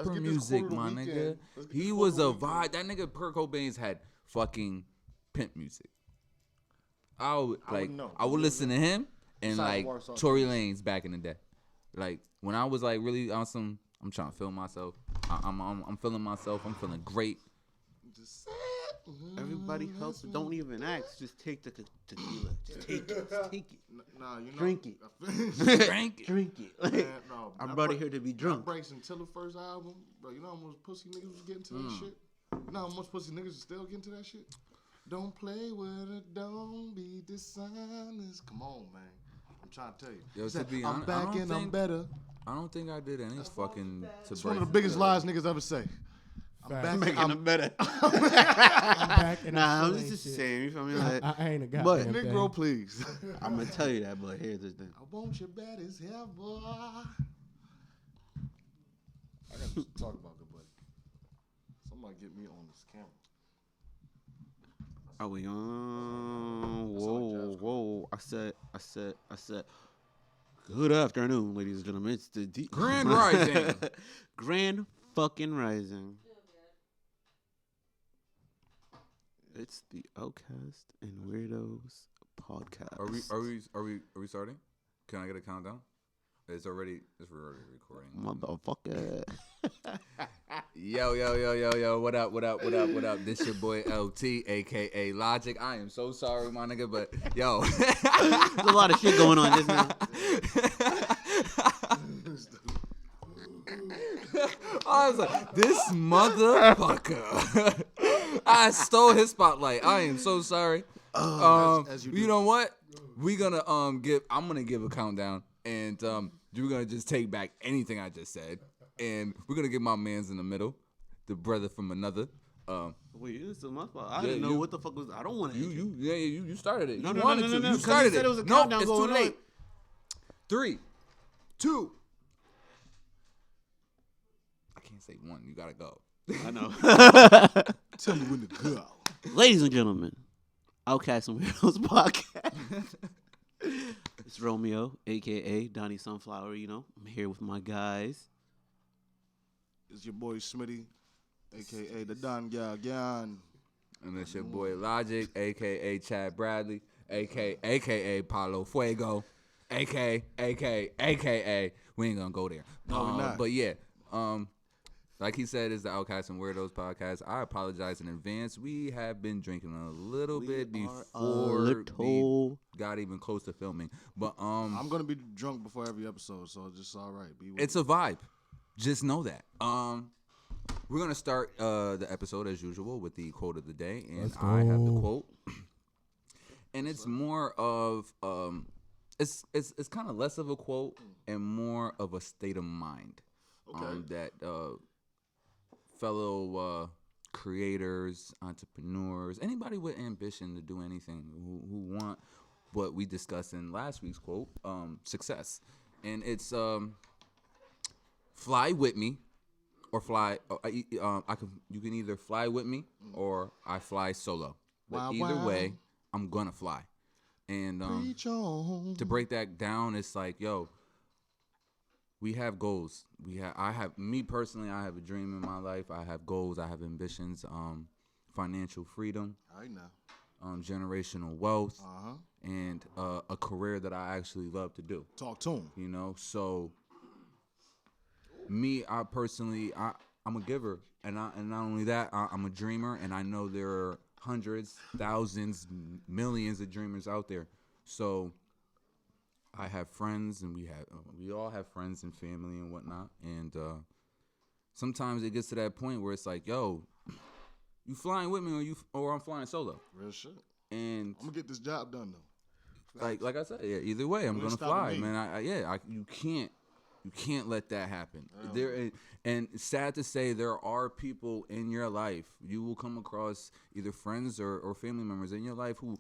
rapper music, my nigga. He was a vibe. That nigga Kurt Cobain's had fucking pimp music. I would listen to him and like Tory Lanez back in the day. Like when I was like really on some, I'm trying to feel myself. I'm feeling myself. I'm feeling great. Just everybody helps. Don't even ask. Just take the tequila. Just take it. Just take it. Nah, you know. Drink it. Drink it. Like, man, no, I'm ready here to be drunk. Breaks until the first album, bro. You know how much pussy niggas was getting to that shit. You know how much pussy niggas is still getting to that shit. Don't play with it. Don't be dishonest. Come on, man. I'm trying to tell you. Yo, to be honest, I'm back and I'm better. I don't think I did any fucking. It's one of the biggest lies niggas ever say. I'm back and I'm better. I'm back and I'm just the same. You feel me? Like, I ain't a guy. But Negro, please. I'm gonna tell you that, but here's the thing. I want you bad as hell, boy. I got to talk about it, but somebody get me on this camera. Are we on? Whoa. I said. Good afternoon, ladies and gentlemen. It's the Grand Rising. Grand fucking Rising. It's the Outcasts and Weirdos Podcast. Are we starting? Can I get a countdown? It's already recording. Motherfucker. Yo. What up? This your boy LT, aka Logic. I am so sorry, my nigga, but yo. There's a lot of shit going on just now. I was like, this motherfucker. I stole his spotlight. I am so sorry. As you know what? I'm gonna give a countdown, and you're gonna just take back anything I just said, and we're gonna get my man's in the middle, the brother from another. Wait, this is my spot. I didn't know what the fuck was. I don't want to. You started it. No. You started it. It was a countdown it's going too late. on. 3, 2. I can't say 1. You gotta go. I know. Tell me when to go. Ladies and gentlemen, Outcasts and Weirdos Podcast. It's Romeo, a.k.a. Donnie Sunflower, you know. I'm here with my guys. It's your boy Smitty, a.k.a. the Don Galgan. And it's your boy Logic, a.k.a. Chad Bradley, a.k.a. Paulo Fuego, a.k.a. We ain't gonna go there. No, we're not. But yeah, like he said, it's the Outcasts and Weirdos Podcast. I apologize in advance. We have been drinking a little bit before we got even close to filming. But I'm gonna be drunk before every episode, so it's just all right. It's a vibe. Just know that. We're gonna start the episode as usual with the quote of the day, and I have the quote, and it's more of it's kind of less of a quote and more of a state of mind. That fellow creators, entrepreneurs, anybody with ambition to do anything, who want what we discussed in last week's quote, success, and it's fly with me, or fly. You can either fly with me or I fly solo. But either way, I'm gonna fly. And to break that down, it's like, yo, we have goals. I have a dream in my life. I have goals. I have ambitions. Financial freedom. I know. Generational wealth. And a career that I actually love to do. Talk to him. You know, so me, I'm a giver, and not only that, I'm a dreamer, and I know there are hundreds, thousands, millions of dreamers out there. So I have friends, and we all have friends and family and whatnot, and sometimes it gets to that point where it's like, yo, you flying with me or I'm flying solo. Real shit. And I'm gonna get this job done though. Like I said, yeah, either way, I'm gonna fly, man. You can't let that happen. And it's sad to say, there are people in your life, you will come across either friends or family members in your life who,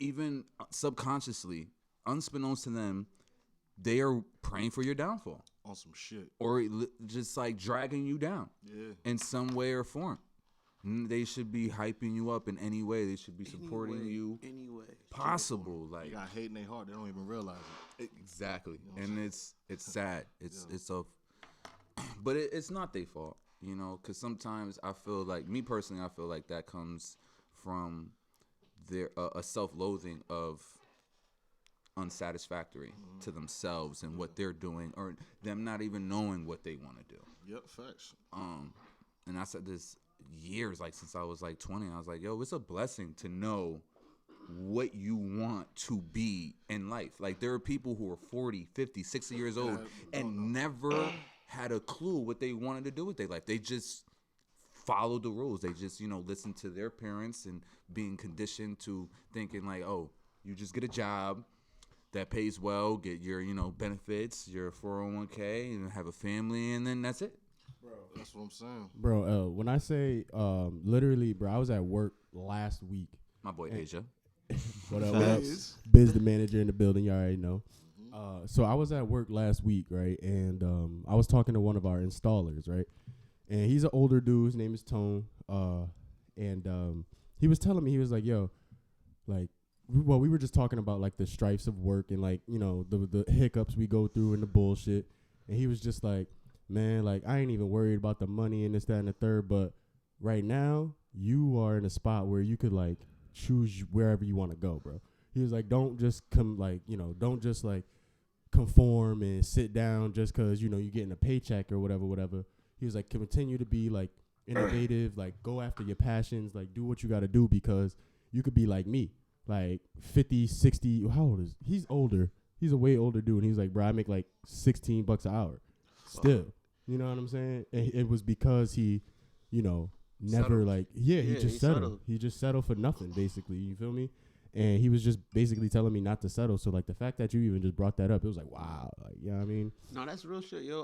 even subconsciously, unbeknownst to them, they are praying for your downfall. On some shit. Or just like dragging you down. Yeah. In some way or form. They should be hyping you up in any way. They should be supporting you any way possible. Like, they got hate in their heart. They don't even realize it. Exactly. You know, and it's sad. It's But it's not their fault, you know, because sometimes I feel like, me personally, I feel like that comes from their a self-loathing of unsatisfactory to themselves and what they're doing, or them not even knowing what they want to do. Yep, facts. And I said this years, like since I was like 20, I was like, yo, it's a blessing to know what you want to be in life. Like, there are people who are 40, 50, 60 years old and never had a clue what they wanted to do with their life. They just followed the rules. They just, you know, listened to their parents and being conditioned to thinking like, oh, you just get a job that pays well, get your, you know, benefits, your 401k, and have a family, and then that's it. Bro, that's what I'm saying. Bro, when I say literally, bro, I was at work last week. My boy Asia. What up? Biz the manager in the building, you already know. So I was at work last week, right? And I was talking to one of our installers, right? And he's an older dude. His name is Tone. And he was telling me, he was like, yo, like, we were just talking about, like, the strifes of work and, like, you know, the hiccups we go through and the bullshit. And he was just like, man, like, I ain't even worried about the money and this, that, and the third. But right now, you are in a spot where you could, like, choose wherever you want to go, bro. He was like, don't just don't just, like, conform and sit down just because, you know, you're getting a paycheck or whatever. He was like, continue to be, like, innovative, like, go after your passions, like, do what you got to do, because you could be like me, like 50, 60. How old is he's older? He's a way older dude. And he's like, bro, I make like $16 an hour still. You know what I'm saying? And it was because he, you know, never Settled. like, he just settled. He just settled for nothing, basically. You feel me? And he was just basically telling me not to settle. So, like, the fact that you even just brought that up, it was like, wow. Like, you know what I mean? No, that's real shit, yo.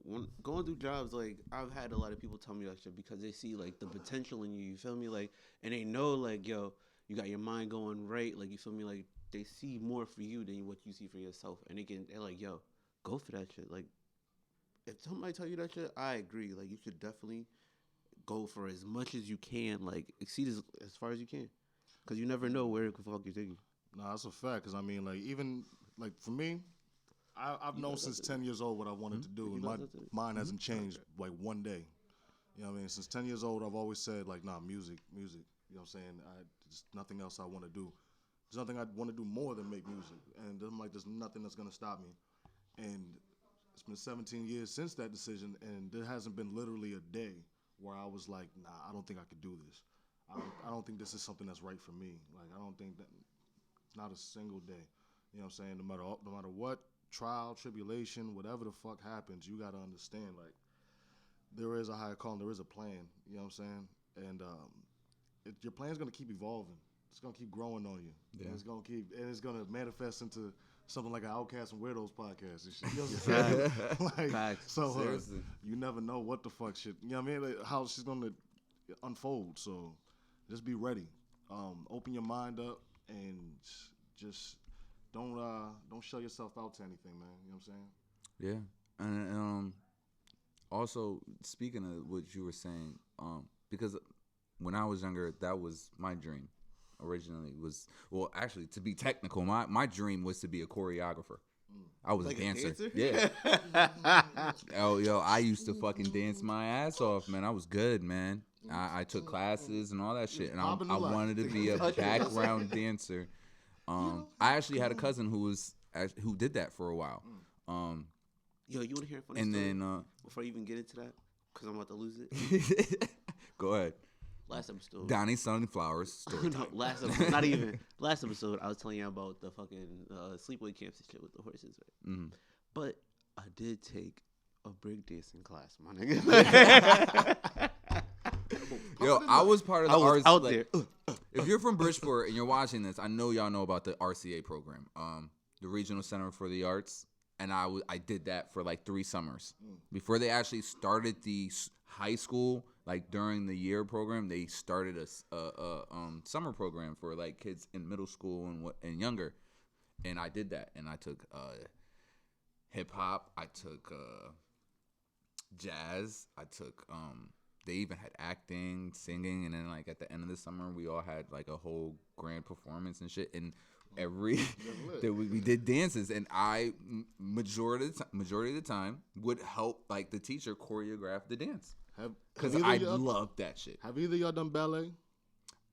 When going through jobs, like, I've had a lot of people tell me that shit because they see, like, the potential in you. You feel me? Like, and they know, like, yo, you got your mind going right. Like, you feel me? Like, they see more for you than what you see for yourself. And they're like, yo, go for that shit. Like, if somebody tell you that shit, I agree. Like, you should definitely go for as much as you can. Like, exceed as far as you can. Because you never know where the fuck you're taking. Nah, that's a fact. Because, I mean, like, even, like, for me, I've known since 10 years old what I wanted to do. And my mind hasn't changed, like, one day. You know what I mean? Since 10 years old, I've always said, like, nah, music. You know what I'm saying? There's nothing else I want to do. There's nothing I want to do more than make music. And I'm like, there's nothing that's going to stop me. And it's been 17 years since that decision, and there hasn't been literally a day where I was like, nah, I don't think I could do this. I don't think this is something that's right for me. Like, I don't think that, it's not a single day. You know what I'm saying? No matter what trial, tribulation, whatever the fuck happens, you got to understand, like, there is a higher calling, there is a plan. You know what I'm saying? And your plan's going to keep evolving. It's going to keep growing on you. Yeah. And it's going to manifest into something like an Outcasts and Weirdos podcast and shit. You know what I'm saying? Like, so you never know what the fuck shit, you know what I mean? Like, how she's going to unfold. So just be ready. Open your mind up and just don't shut yourself out to anything, man. You know what I'm saying? Yeah. And also, speaking of what you were saying, because when I was younger, that was my dream. Originally actually, to be technical, my dream was to be a choreographer. I was like a dancer. Yeah. Oh, yo, I used to fucking dance my ass off, man. I was good, man. I took classes and all that shit, and I wanted to be a background dancer. I actually had a cousin who did that for a while. Yo, you want to hear a funny and story? Then before you even get into that, because I'm about to lose it. Go ahead. Last episode, Donnie Sunflowers story time. No, last episode, not even. Last episode, I was telling you about the fucking sleepaway camps and shit with the horses, right? Mm-hmm. But I did take a breakdancing class, my nigga. Yo, I was part of the RCA out there. If you're from Bridgeport and you're watching this, I know y'all know about the RCA program, the Regional Center for the Arts, and I did that for like 3 summers before they actually started the high school. Like during the year program, they started a summer program for like kids in middle school and younger, and I did that. And I took hip hop, I took jazz, I took they even had acting, singing, and then like at the end of the summer, we all had like a whole grand performance and shit. And we did dances, and I majority of the time would help like the teacher choreograph the dance because I love that shit. Have either of y'all done ballet?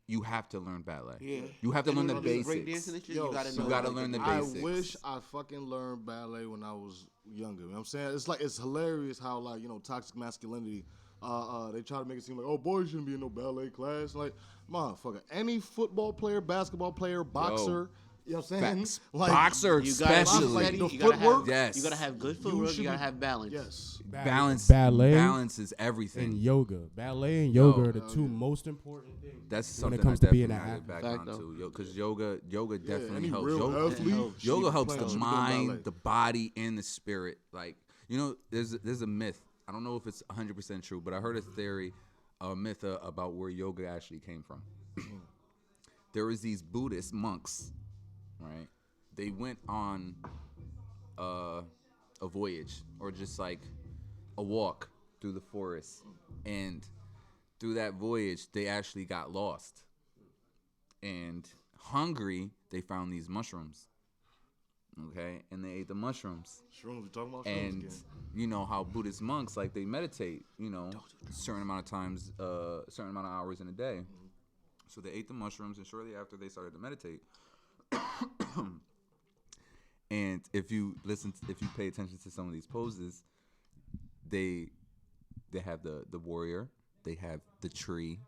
You have to learn ballet. Yeah. You have to learn the Breakdancing basics. and shit, Yo, you gotta so know. You gotta like, learn the I basics. wish I fucking learned ballet when I was younger. You know what I'm saying? It's like it's hilarious how like, you know, toxic masculinity they try to make it seem like, oh, boys shouldn't be in no ballet class. Like, motherfucker, any football player, basketball player, boxer, you know what I'm saying? Facts. Like, Boxer You gotta especially. like, steady, the you gotta footwork, have, yes. You gotta have good You footwork. should You gotta be- have balance. yes. Balance is everything. and yoga. Ballet and yoga Yo. are the two most important things. That's when something it comes I to being definitely an added back Fact, onto, because yoga definitely any helps. real Yoga, athlete helps. should yoga be helps playing- the should be doing ballet. mind, the body, and the spirit. Like, you know, there's a myth. I don't know if it's 100% true, but I heard a myth about where yoga actually came from. There was these Buddhist monks, right? They went on a voyage or just like a walk through the forest, and through that voyage they actually got lost, and hungry they found these mushrooms, okay, and they ate the mushrooms. Shrooms, we talking about shrooms And again. you know how Buddhist monks, like, they meditate, you know, a certain amount of times, certain amount of hours in a day. So they ate the mushrooms, and shortly after they started to meditate. And if you pay attention to some of these poses, they have the warrior, they have the tree,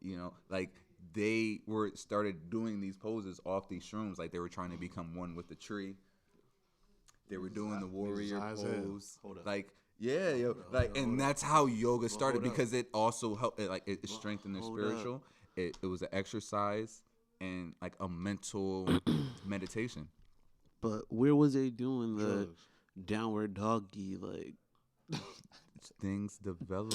you know, like they started doing these poses off these shrooms, like they were trying to become one with the tree. They were doing the warrior high as hell. pose, Hold up. like, yeah, yo, like, and that's how yoga started, hold up. because it also helped, it strengthened their Hold spiritual. It was an exercise and like a mental meditation. But where was they doing the Drugs. downward doggy? Like, Things develop.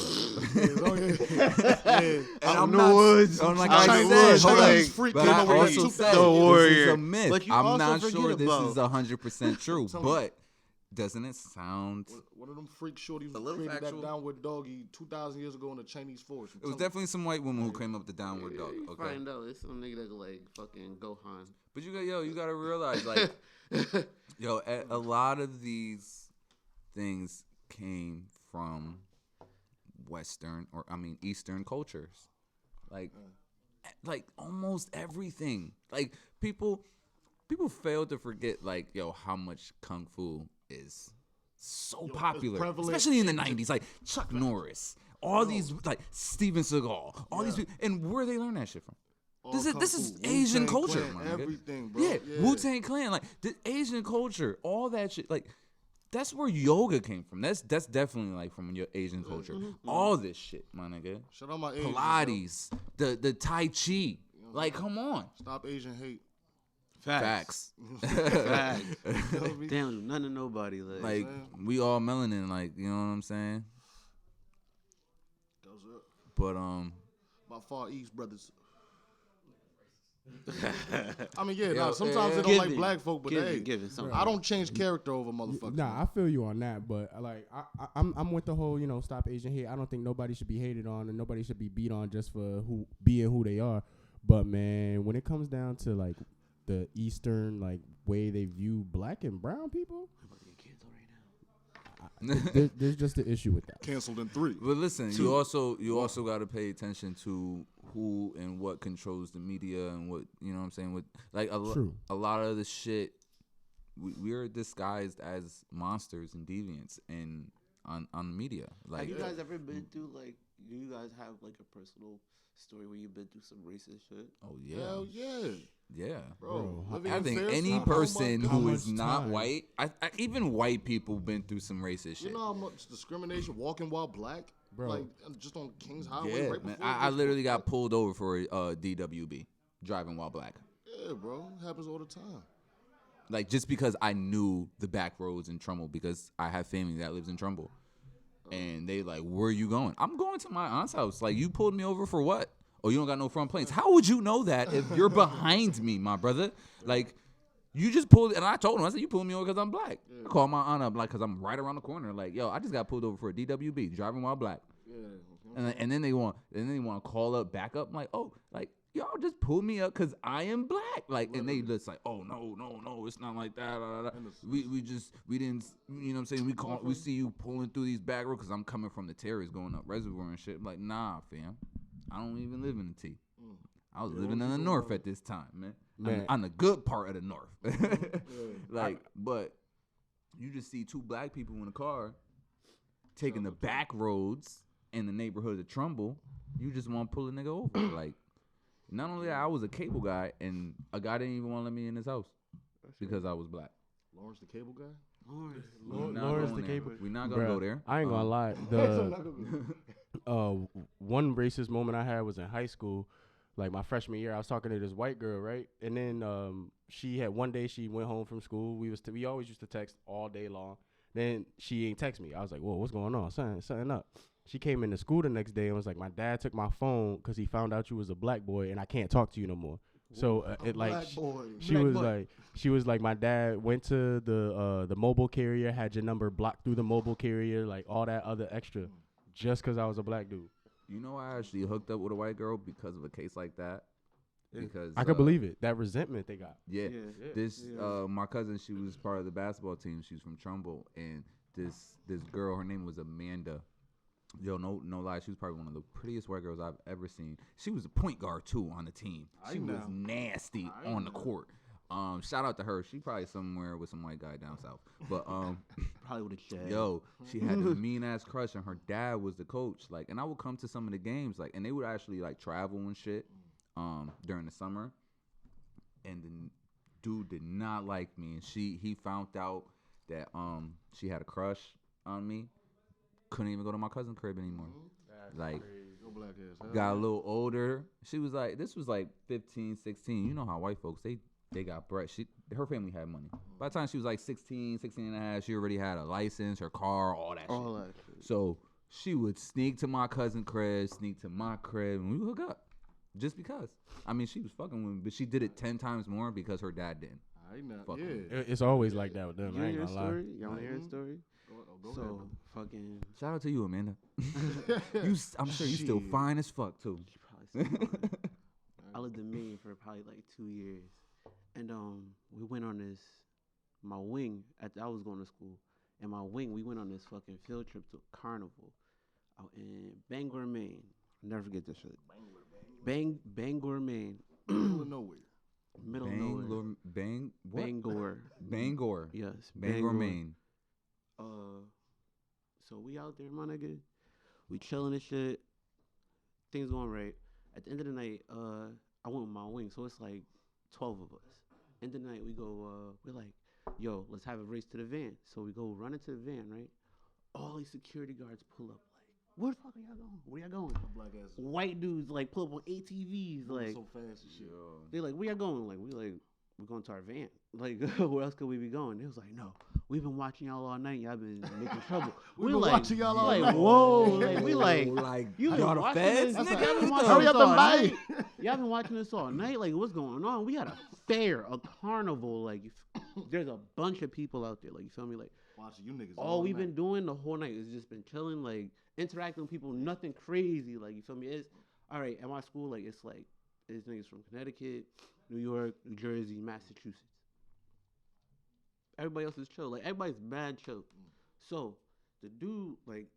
Yeah. And the woods. I'm like Out I the said, woods, hold like, on. freak But came I over here also too said fast. The this is warrior. a myth. But you I'm also not forget sure this about- is 100% true, Tell me. but doesn't it sound? One of them freak shorties A little created factual. that downward doggy 2,000 years ago in the Chinese forest. It was definitely some white woman who came up with the downward dog. you Okay, find out it's some nigga that like fucking Gohan. but you gotta realize, like, a lot of these things came from Eastern cultures, like almost everything. Like people fail to forget, like, how much kung fu is so it's popular, prevalent especially in the 90s. Like Chuck Norris, all these, like Steven Seagal, all these people, and where they learn that shit from? This is Asian culture, my nigga. everything, bro. Yeah, Wu-Tang Clan, like the Asian culture, all that shit, like that's where yoga came from. That's definitely like from your Asian culture. All this shit, my nigga. Shout out my Asians, Pilates, the Tai Chi. Like, come on. yo. Stop Asian hate. Facts. Facts. You know what I mean? Damn, none of nobody. Like, we all melanin, like, you know what I'm saying? Goes up. But My Far East brothers. I mean, yeah, Yo, sometimes they don't Give like it. black folk, but Give hey, it, give it something. I don't change character over motherfuckers. Nah, I feel you on that, but like I'm with the whole, stop Asian hate. I don't think nobody should be hated on and nobody should be beat on just for being who they are. But man, when it comes down to like the Eastern like way they view black and brown people, there's just an issue with that. Canceled in 3. But listen, you also got to pay attention to who and what controls the media and what, you know what I'm saying, with like a lot of the shit we're disguised as monsters and deviants and on the media. Like, have you guys ever been through, like, do you guys have like a personal story where you've been through some racist shit? oh yeah. Hell yeah, Yeah. bro. Bro, Living I in think Fairfield, any how person much- who much is not time? white, even white people been through some racist shit. You know how much discrimination walking while black, Bro. like just on Kings Highway, Yeah, right man. before. I literally got pulled over for a DWB, driving while black. Yeah, bro, it happens all the time. Like, just because I knew the back roads in Trumbull, because I have family that lives in Trumbull. And they like, where are you going? I'm going to my aunt's house. Like, you pulled me over for what? Oh, you don't got no front plates. How would you know that if you're behind me, my brother? Like, you just pulled, and I told him, I said, you pulled me over because I'm black. I called my aunt up, like, because I'm right around the corner. Like, yo, I just got pulled over for a DWB, driving while black. Yeah. And then they want to call up, back up. I'm like, oh, like, y'all just pull me up because I am black. Like, and they just like, oh no, it's not like that. We didn't, you know what I'm saying? We see you pulling through these back roads because I'm coming from the terrace going up Reservoir and shit. I'm like, nah, fam, I don't even live in the T. I was living in the north at this time, man. On the good part of the north. But you just see two black people in a car taking the back roads in the neighborhood of Trumbull. You just want to pull a nigga over. Like, not only that, I was a cable guy, and a guy didn't even want to let me in his house because I was black. Lawrence the cable guy? Lawrence the cable. We're not going to go there. I ain't going to lie. One racist moment I had was in high school. Like, my freshman year, I was talking to this white girl, right? And then she had one day she went home from school. We always used to text all day long. Then she ain't text me. I was like, whoa, what's going on? Something up. She came into school the next day and was like, my dad took my phone because he found out you was a black boy and I can't talk to you no more. So she was like, my dad went to the mobile carrier, had your number blocked through the mobile carrier, like all that other extra, just because I was a black dude. You know, I actually hooked up with a white girl because of a case like that. Because I could believe it. That resentment they got. Yeah. My cousin, she was part of the basketball team. She's from Trumbull, and this girl, her name was Amanda. Yo, no lie, she was probably one of the prettiest white girls I've ever seen. She was a point guard too on the team. She was nasty on the court. Shout out to her. She probably somewhere with some white guy down south. But probably with a shed. Yo, she had a mean ass crush, and her dad was the coach. Like, and I would come to some of the games, like, and they would actually like travel and shit during the summer. And the dude did not like me, and he found out that she had a crush on me. Couldn't even go to my cousin's crib anymore. Like, got a little older. She was like, this was like 15, 16. You know how white folks, they got bread. Her family had money. By the time she was like 16 and a half, she already had a license, her car, all that shit. So she would sneak to my cousin's crib, sneak to my crib, and we would hook up. Just because. I mean, she was fucking with me, but she did it 10 times more because her dad didn't. It's always like that with them. I ain't gonna lie. Y'all want to hear a story? Go ahead. Fucking shout out to you, Amanda. I'm sure you still fine as fuck too. I lived in Maine for probably like 2 years, and we went on this. My wing, I was going to school, and my wing, we went on this fucking field trip to a carnival out in Bangor, Maine. I'll never forget this shit. Bangor, Maine. Middle of nowhere. Bangor. Yes. Bangor, Maine. So we out there, my nigga. We chilling and shit. Things going right. At the end of the night, I went with my wing, so it's like 12 of us. End of the night, we go. We're like, yo, let's have a race to the van. So we go run into the van, right? All these security guards pull up, like, where the fuck are y'all going? Where y'all going? Black ass. White dudes like pull up on ATVs, like so fast and shit. They like, where y'all going? Like we're going to our van. Like, where else could we be going? They was like, no, we've been watching y'all all night. Y'all been making trouble. We've been watching y'all all night. Whoa, like we you y'all the feds, nigga. Hurry up and buy. Y'all been watching this all night. Like, what's going on? We had a fair, a carnival. Like, there's a bunch of people out there. Like, you feel me? Like, watching you niggas. All we've been doing the whole night is just been chilling, like interacting with people. Nothing crazy. Like, you feel me? It's all right at my school. Like, it's niggas from Connecticut, New York, New Jersey, Massachusetts. Everybody else is chill. Like, everybody's mad chill. So the dude, we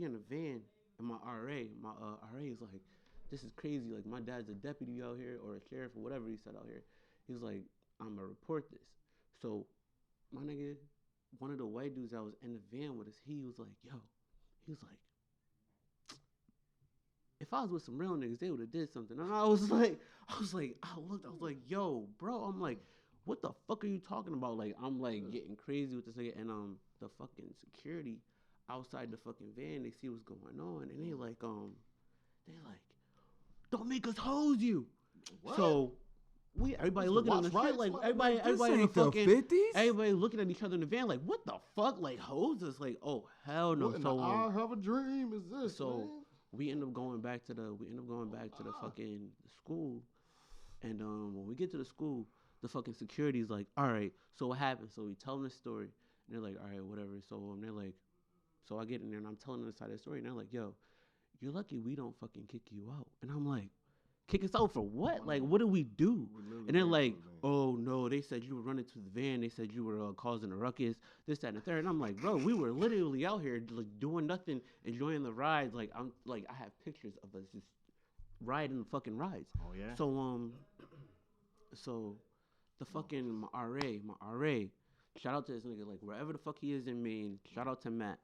in the van, and my RA is like, this is crazy. Like, my dad's a deputy out here or a sheriff or whatever he said out here. He's like, I'm gonna report this. So my nigga, one of the white dudes that was in the van with us, he was like, if I was with some real niggas, they would have did something. And I was like, yo, bro, I'm like, what the fuck are you talking about? Like, I'm like getting crazy with this nigga, and the fucking security outside the fucking van, they see what's going on, and they like, don't make us hose you. What? So everybody looking at the shit, like everybody in the fucking 50s? Everybody looking at each other in the van, like, what the fuck? Like, hose us? Like, oh hell no. What so I have a dream is this. So man? we end up going back to the fucking school, and when we get to the school, the fucking security's like, all right, so what happened? So we tell them the story, and they're like, all right, whatever. So they're like, so I get in there and I'm telling them the side of the story, and they're like, yo, you're lucky we don't fucking kick you out. And I'm like, Kick us out for what? Like, what did we do? And they're like, oh, no, they said you were running to the van. They said you were causing a ruckus, this, that, and the third. And I'm like, bro, we were literally out here like doing nothing, enjoying the rides. Like, I have pictures of us just riding the fucking rides. Oh, yeah? So the fucking, my RA, shout out to this nigga, like, wherever the fuck he is in Maine, shout out to Matt.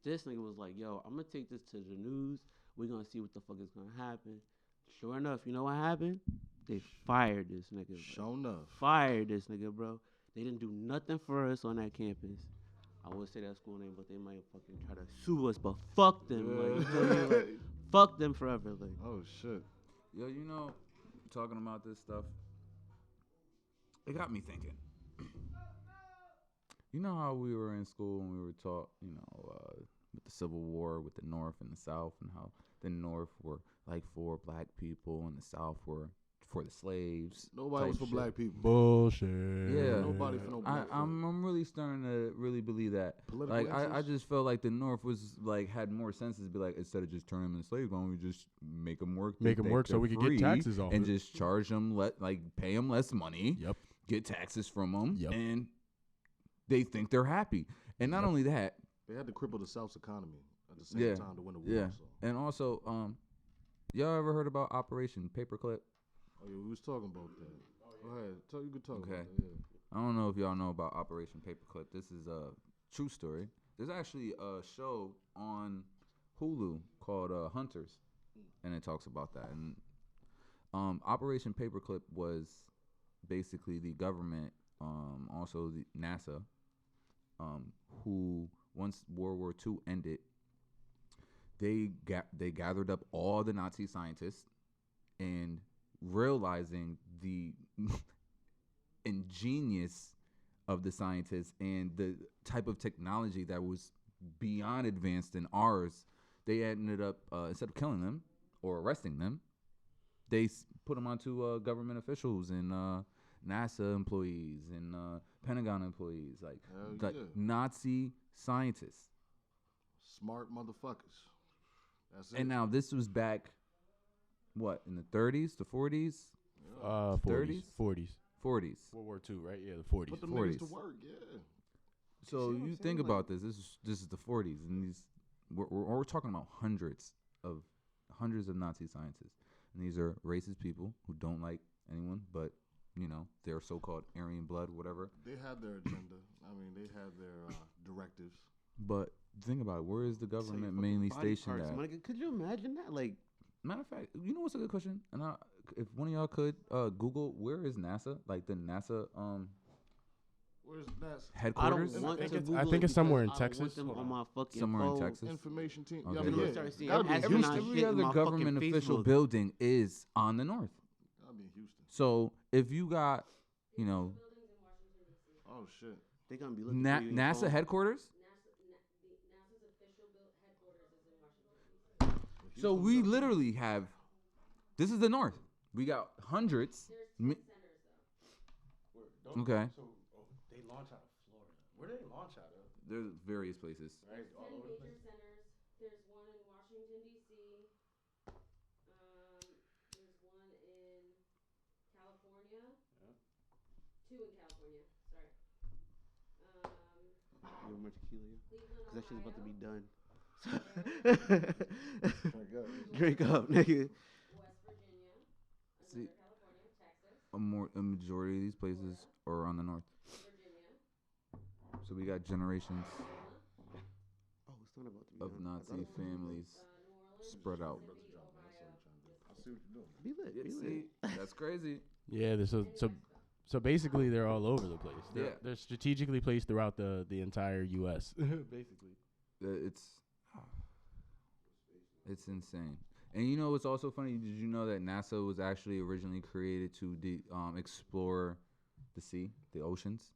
This nigga was like, yo, I'm going to take this to the news. We're going to see what the fuck is going to happen. Sure enough, you know what happened? They fired this nigga. Sure enough. Fired this nigga, bro. They didn't do nothing for us on that campus. I would say that school name, but they might fucking try to sue us, but fuck them. Like, you feel me? Like, fuck them forever. Like. Oh, shit. Yo, you know, talking about this stuff, it got me thinking. You know how we were in school and we were taught, with the Civil War, with the North and the South, and how the North were like for black people and the South were for the slaves. Nobody was for black people. Bullshit. Yeah. Nobody for no black people. I'm really starting to really believe that. Political Like I interest? just felt like the North was like had more sense to be like, instead of just turning them into slaves, why don't we just make them work? Make 'em work so we can get taxes off and it. just charge them pay them less money. Yep. Get taxes from them. Yep. And they think they're happy. And not only that, They had to cripple the South's economy at the same time to win the war. yeah. So. And also, y'all ever heard about Operation Paperclip? Oh, yeah, we was talking about that. Go ahead. You could talk Okay. about that. Yeah. I don't know if y'all know about Operation Paperclip. This is a true story. There's actually a show on Hulu called Hunters, and it talks about that. And Operation Paperclip was basically the government, also the NASA, who once World War II ended, they gathered up all the Nazi scientists, and realizing the ingenious of the scientists and the type of technology that was beyond advanced than ours, they ended up instead of killing them or arresting them, they put them onto government officials and NASA employees and Pentagon employees, like Nazi scientists. Smart motherfuckers. That's it. And now this was back, what, in the 30s, the 40s? 40s. 40s. 40s. World War II, right? Yeah, the 40s. Put them 40s. niggas to work, yeah. So See what you I'm think saying? about this. This is the 40s, and these we're talking about hundreds of Nazi scientists, and these are racist people who don't like anyone, but they're so-called Aryan blood, whatever. They had their agenda. I mean, they had their directives. But think about it. Where is the So your government fucking mainly body stationed parts, at? my nigga, could you imagine that? Like, Matter of fact, you know what's a good question? And if one of y'all could Google, where is NASA? Like the NASA Where's NASA? headquarters? I don't want to it's- Google I think it it's somewhere because in I don't want Texas. them Hold on on. my fucking Somewhere in phone. Texas. Information team. Okay. Yeah, I'm but gonna yeah. start seeing Gotta be in astronaut Houston. Every shit in other my government fucking official Facebook. building is on the north. Gotta be in Houston. So if you got, Oh, shit. They gonna be looking for you in your NASA phone. headquarters. NASA's official headquarters is in Washington, D.C. So we literally have. This is the north. We got hundreds. There's 10 centers, though. Okay. So they launch out of Florida. Where do they launch out of? There's various places. Right, There's 10 major centers. There's one in Washington, D.C. There's one in California. Yeah. 2 in California. Sorry. You want more tequila? Cleveland, Cause that shit's about to be done. Ohio. Drink up, nigga. West Virginia. See- Another California. Texas. A majority of these places are on the north. Virginia. So we got generations Oh, it's not about to be of done. Nazi families New Orleans. spread out. Mississippi, Ohio. I see what you're doing. Be lit, be lit. See, that's crazy. Yeah, so basically they're all over the place. Yeah. They're strategically placed throughout the entire U.S. basically. It's insane. And you know what's also funny? Did you know that NASA was actually originally created to explore the sea, the oceans?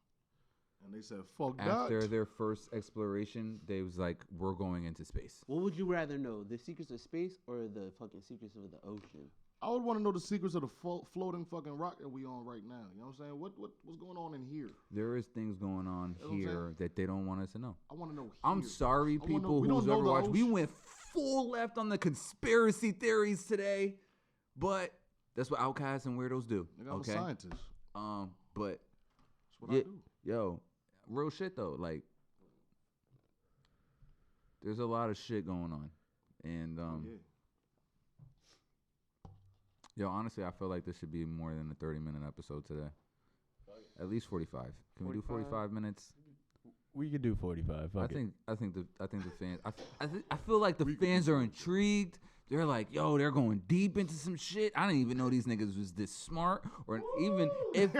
And they said, fuck After that. their first exploration, they was like, we're going into space. What would you rather know, the secrets of space or the fucking secrets of the ocean? I would want to know the secrets of the floating fucking rock that we on right now. You know what I'm saying? What's going on in here? There is things going on You know what I'm here that they don't want us to know. I want to know here. I'm sorry, I wanna know- people we who's don't know ever the watched. We ocean. went full left on the conspiracy theories today, but That's what Outcasts and Weirdos do. Nigga, I'm Okay. a scientist. But That's what I do. yo, real shit though. Like, there's a lot of shit going on, and Yeah. yo, honestly, I feel like this should be more than a 30-minute episode today. At least 45. Can we do 45 minutes? We could do 45. Fuck it. I think the fans. I feel like the fans are intrigued. They're like, yo, they're going deep into some shit. I didn't even know these niggas was this smart, or even if.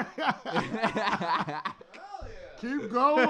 Keep going.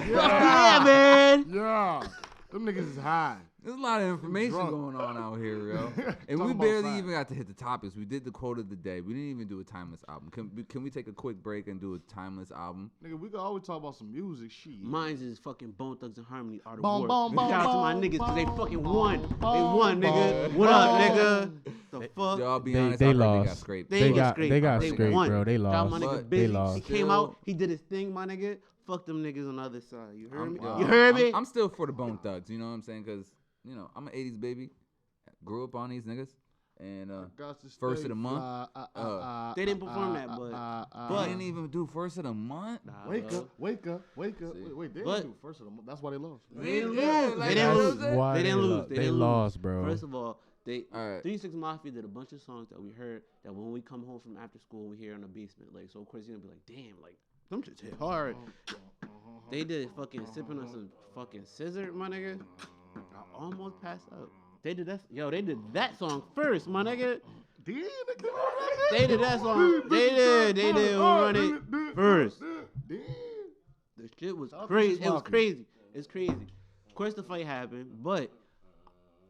Yeah, man. Yeah. Them niggas is high. There's a lot of information Drunk. going on out here, yo. And Talking we about barely facts. even got to hit the topics. We did the quote of the day. We didn't even do a timeless album. Can we take a quick break and do a timeless album? Nigga, we can always talk about some music. Shit. Mine's is fucking Bone Thugs and Harmony Art of Boom, War. boom, boom, Shout out to my boom, niggas because they boom, fucking boom, won. boom, They won, nigga. boom, What up, boom. nigga? The fuck? Yo, I'll be They- honest. they I heard They got lost. scraped. They got scraped. they got They scraped, won. bro. They Shout out lost. my But nigga they Busy. lost. He came Still- out. He did his thing, my nigga. Fuck them niggas on the other side. You heard me? Yo, You heard me? I'm still for the Bone Thugs. You know what I'm saying? Because I'm an '80s baby. Grew up on these niggas, and Got to First of stay the month. fly, They didn't perform that, but- I But- didn't even do first of the month. Nah, Wake bro. up, wake up, wake up. See. Wait, they But- didn't do first of the month. That's why they lost. They didn't lose. Yeah, They like, didn't you know lose. what I'm saying? Why They didn't lose. They didn't lose. lost, bro. First of all, they All right. 3 6 Mafia did a bunch of songs that we heard that when we come home from after school we hear in the basement. Like, so of course you're gonna be like, damn, like them shits hit hard. They did fucking sipping on some fucking scissor, my nigga. I almost passed out. They did that. Yo, they did that song first, my nigga. They did that song. They did run it first. The shit was Shout out to crazy. Six It was Mafia. crazy. It's crazy. Of course the fight happened, but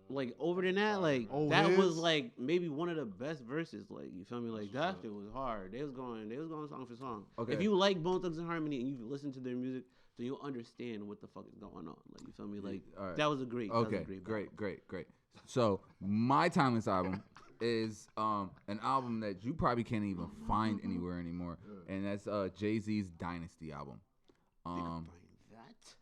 like over than that, like Oh, that his? was like maybe one of the best verses. Like, you feel me? Like that shit was hard. They was going song for song. Okay. If you like Bone Thugs and Harmony and you listen to their music, then you'll understand what the fuck is going on. Like, you feel me? Like All right. that was a great. that was Okay, a great battle. great. So my timeless album is an album that you probably can't even find anywhere anymore, and that's Jay-Z's Dynasty album. You can Um, find that.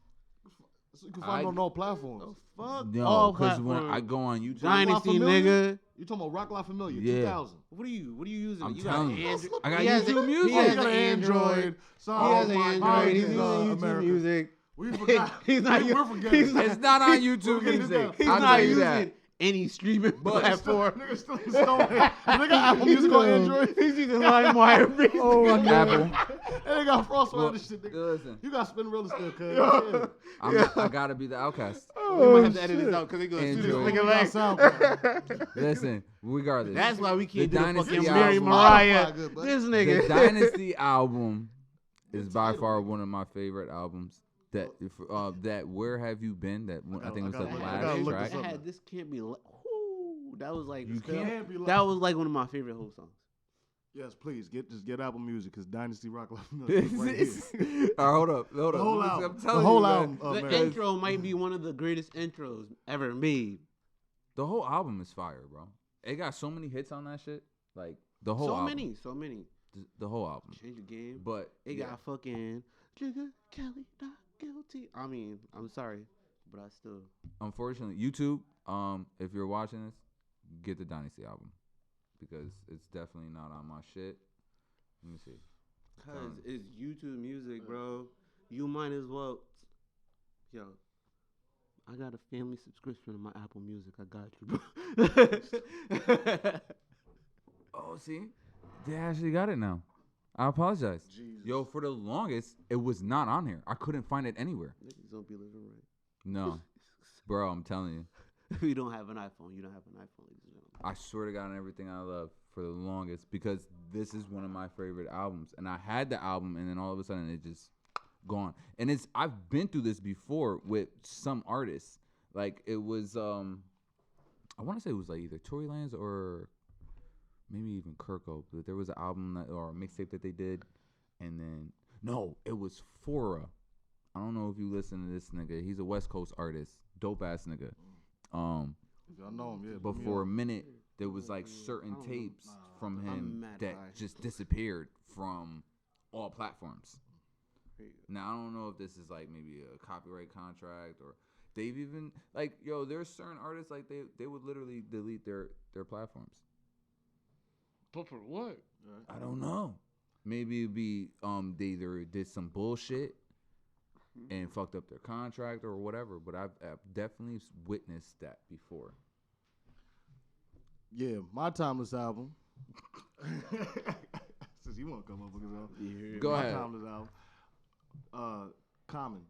So you can find it on all platforms. The fuck? no, All because when platforms. I go on YouTube, Dynasty, Familiar? nigga. You talking about Rock La Familiar, Yeah. 2000. What are you using? I'm you telling got you. Android. I got He has YouTube a- Music. He Oh, has you got an Android. So, He has oh an my Android. God, He's using YouTube America. Music. We forgot. He's not We're using. forgetting. He's not, it's not on YouTube We're getting this Music. down. he's I'll not tell you using that. any streaming platform. Nigga still in stone. Nigga got Apple Music on Android. He's using LimeWire. Oh, Apple. And they got frost Well, on this shit. Nigga. listen, You got spin real estate, cuz. Yeah. I gotta be the outcast. We might have to edit this out because they gonna sue this Android. nigga Got like. SoundCloud. Listen, regardless. That's why we can't The do the Dynasty fucking album. Mary Spotify Mariah. good, buddy. This The nigga. Dynasty album is by Entitled. far one of my favorite albums. That Where Have You Been? That one, I think it was the I last gotta look track. this up. had this can't be. That was like. You Can't be like- That was like one of my favorite whole songs. Yes, please get Apple Music because Dynasty Rock La Familiar is right here. All right, hold up. The whole I'm album. telling The whole you, man, album. The man. intro might be one of the greatest intros ever made. The whole album is fire, bro. It got so many hits on that shit. Like the whole album. So many. The whole album. Change the game. But It yeah. got fucking Jigga Kelly not guilty. I mean, I'm sorry, but I still. Unfortunately, YouTube, if you're watching this, get the Dynasty album because it's definitely not on my shit. Let me see. Cause it's YouTube music, bro. You might as well. Yo, I got a family subscription to my Apple Music. I got you, bro. Oh, see, they actually got it now. I apologize. Jesus. Yo, for the longest, it was not on here. I couldn't find it anywhere. Niggas don't be living right. No, bro, I'm telling you. If you don't have an iPhone, you don't have an iPhone, ladies and gentlemen. I swear to God, on everything I love for the longest because this is one of my favorite albums, and I had the album, and then all of a sudden it just gone. And I've been through this before with some artists. Like it was, I want to say it was like either Tory Lanez or maybe even Kirko, but there was an album or a mixtape that they did, and then no, it was Fora. I don't know if you listen to this nigga. He's a West Coast artist, dope ass nigga. If y'all know him, yeah. But put me for a on. minute, there was like certain I don't know. tapes from I'm him mad that high. just disappeared from all platforms. Here you go. Now I don't know if this is like maybe a copyright contract or they've even like there's certain artists like they would literally delete their platforms. But for what? I don't know. Maybe it'd be they either did some bullshit and fucked up their contract or whatever. But I've definitely witnessed that before. Yeah, my timeless album. Since you want to come up with it, Yeah. Go my ahead. timeless album. Common.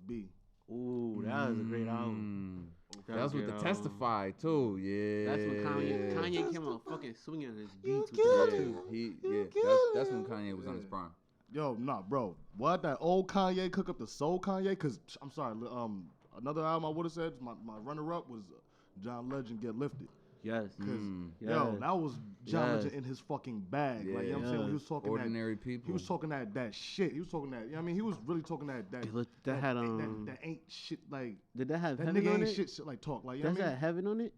B. Ooh, that was a great album. That was with the Testify too. Yeah. That's when Kanye came out fucking swinging on his beats. That's when Kanye was on his prime. Yo, nah, bro. What that old Kanye cook up the soul Kanye? Cause I'm sorry, another album I would have said my runner up was John Legend Get Lifted. Yes. Yo, that was John Legend in his fucking bag. Like, you know what I'm saying? When he was talking Ordinary that, people. He was talking that shit. He was talking that. You know what I mean? He was really talking that that ain't shit like. Did that have That Heaven nigga on ain't it? shit like talk like. You know Does what I that mean? Heaven on it?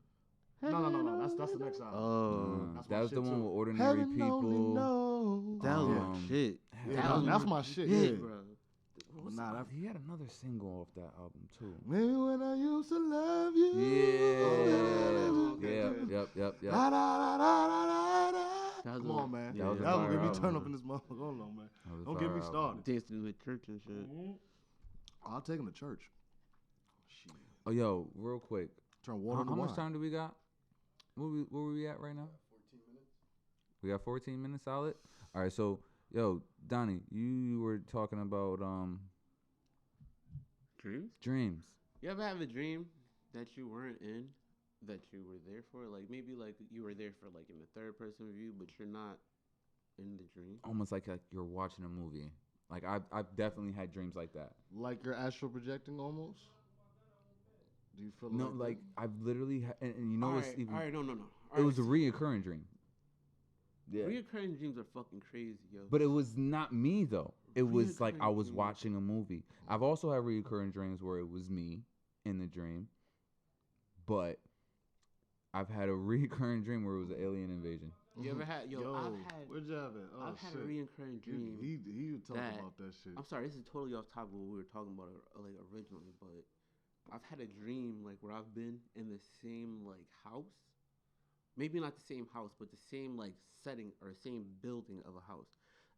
No. That's the next album. Oh, That's my That was shit the one too. with Ordinary Heaven only People. knows. that was my shit. Yeah, that's my shit. Yeah. bro. But nah, that. He had another single off that album too. Maybe when I used to love you. Yep. Da, da, da, da, da, da. That was Come on, man. that was a That fire gonna get me album. turned up in this motherfucker. Hold on, man. Don't get me started. dancing in the church and shit. I'll take him to church. Shit. Oh, yo, real quick. Turn water How into much wine. time do we got? Where we at right now? 14 minutes. We got 14 minutes solid? All right, so, yo, Donnie, you were talking about Dreams? dreams. You ever have a dream that you weren't in, that you were there for? Like maybe like you were there for like in the third person view, but you're not in the dream. Almost like you're watching a movie. Like, I've definitely had dreams like that. Like you're astral projecting almost? Do you feel No, like like, I've literally, and you know what's even, all right, no. it was a reoccurring dream. Yeah. Reoccurring dreams are fucking crazy, yo. But it was not me though. It was like I Reoccurring was dreams. watching a movie. I've also had recurring dreams where it was me in the dream. But I've had a recurring dream where it was an alien invasion. You ever had? Yo, I've had. Where'd you have it? Oh, I've had a shit. reoccurring dream. He would talk that- about that shit. I'm sorry, this is totally off topic of what we were talking about like originally, but I've had a dream like where I've been in the same like house, maybe not the same house, but the same like setting or same building of a house.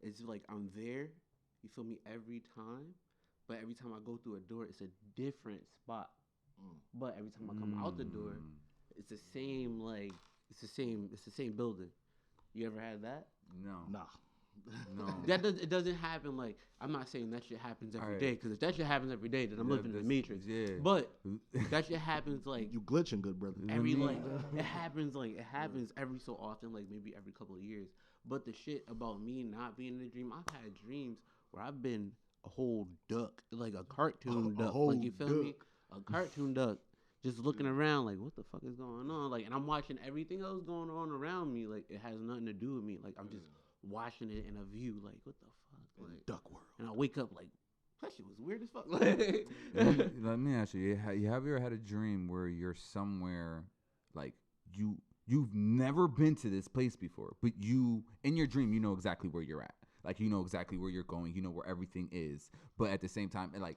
It's like I'm there, you feel me, every time, but every time I go through a door, it's a different spot. But every time I come out the door, it's the same like it's the same building. You ever had that? No. Nah. No. It doesn't happen like I'm not saying that shit happens every Alright. day because if that shit happens every day then I'm Yeah, living in the that's- matrix. yeah. But that shit happens like You glitching, good brother. every like it happens every so often, like maybe every couple of years. But the shit about me not being in a dream, I've had dreams where I've been a whole duck, like a cartoon duck. whole Like you feel me? duck. A cartoon duck. Just looking around like what the fuck is going on? Like and I'm watching everything else going on around me. Like it has nothing to do with me. Like I'm just watching it in a view, like what the fuck? Like Duck world. and I wake up like that shit was weird as fuck. Let me ask you, have you ever had a dream where you're somewhere like you've never been to this place before, but you in your dream you know exactly where you're at. Like you know exactly where you're going, you know where everything is. But at the same time, and like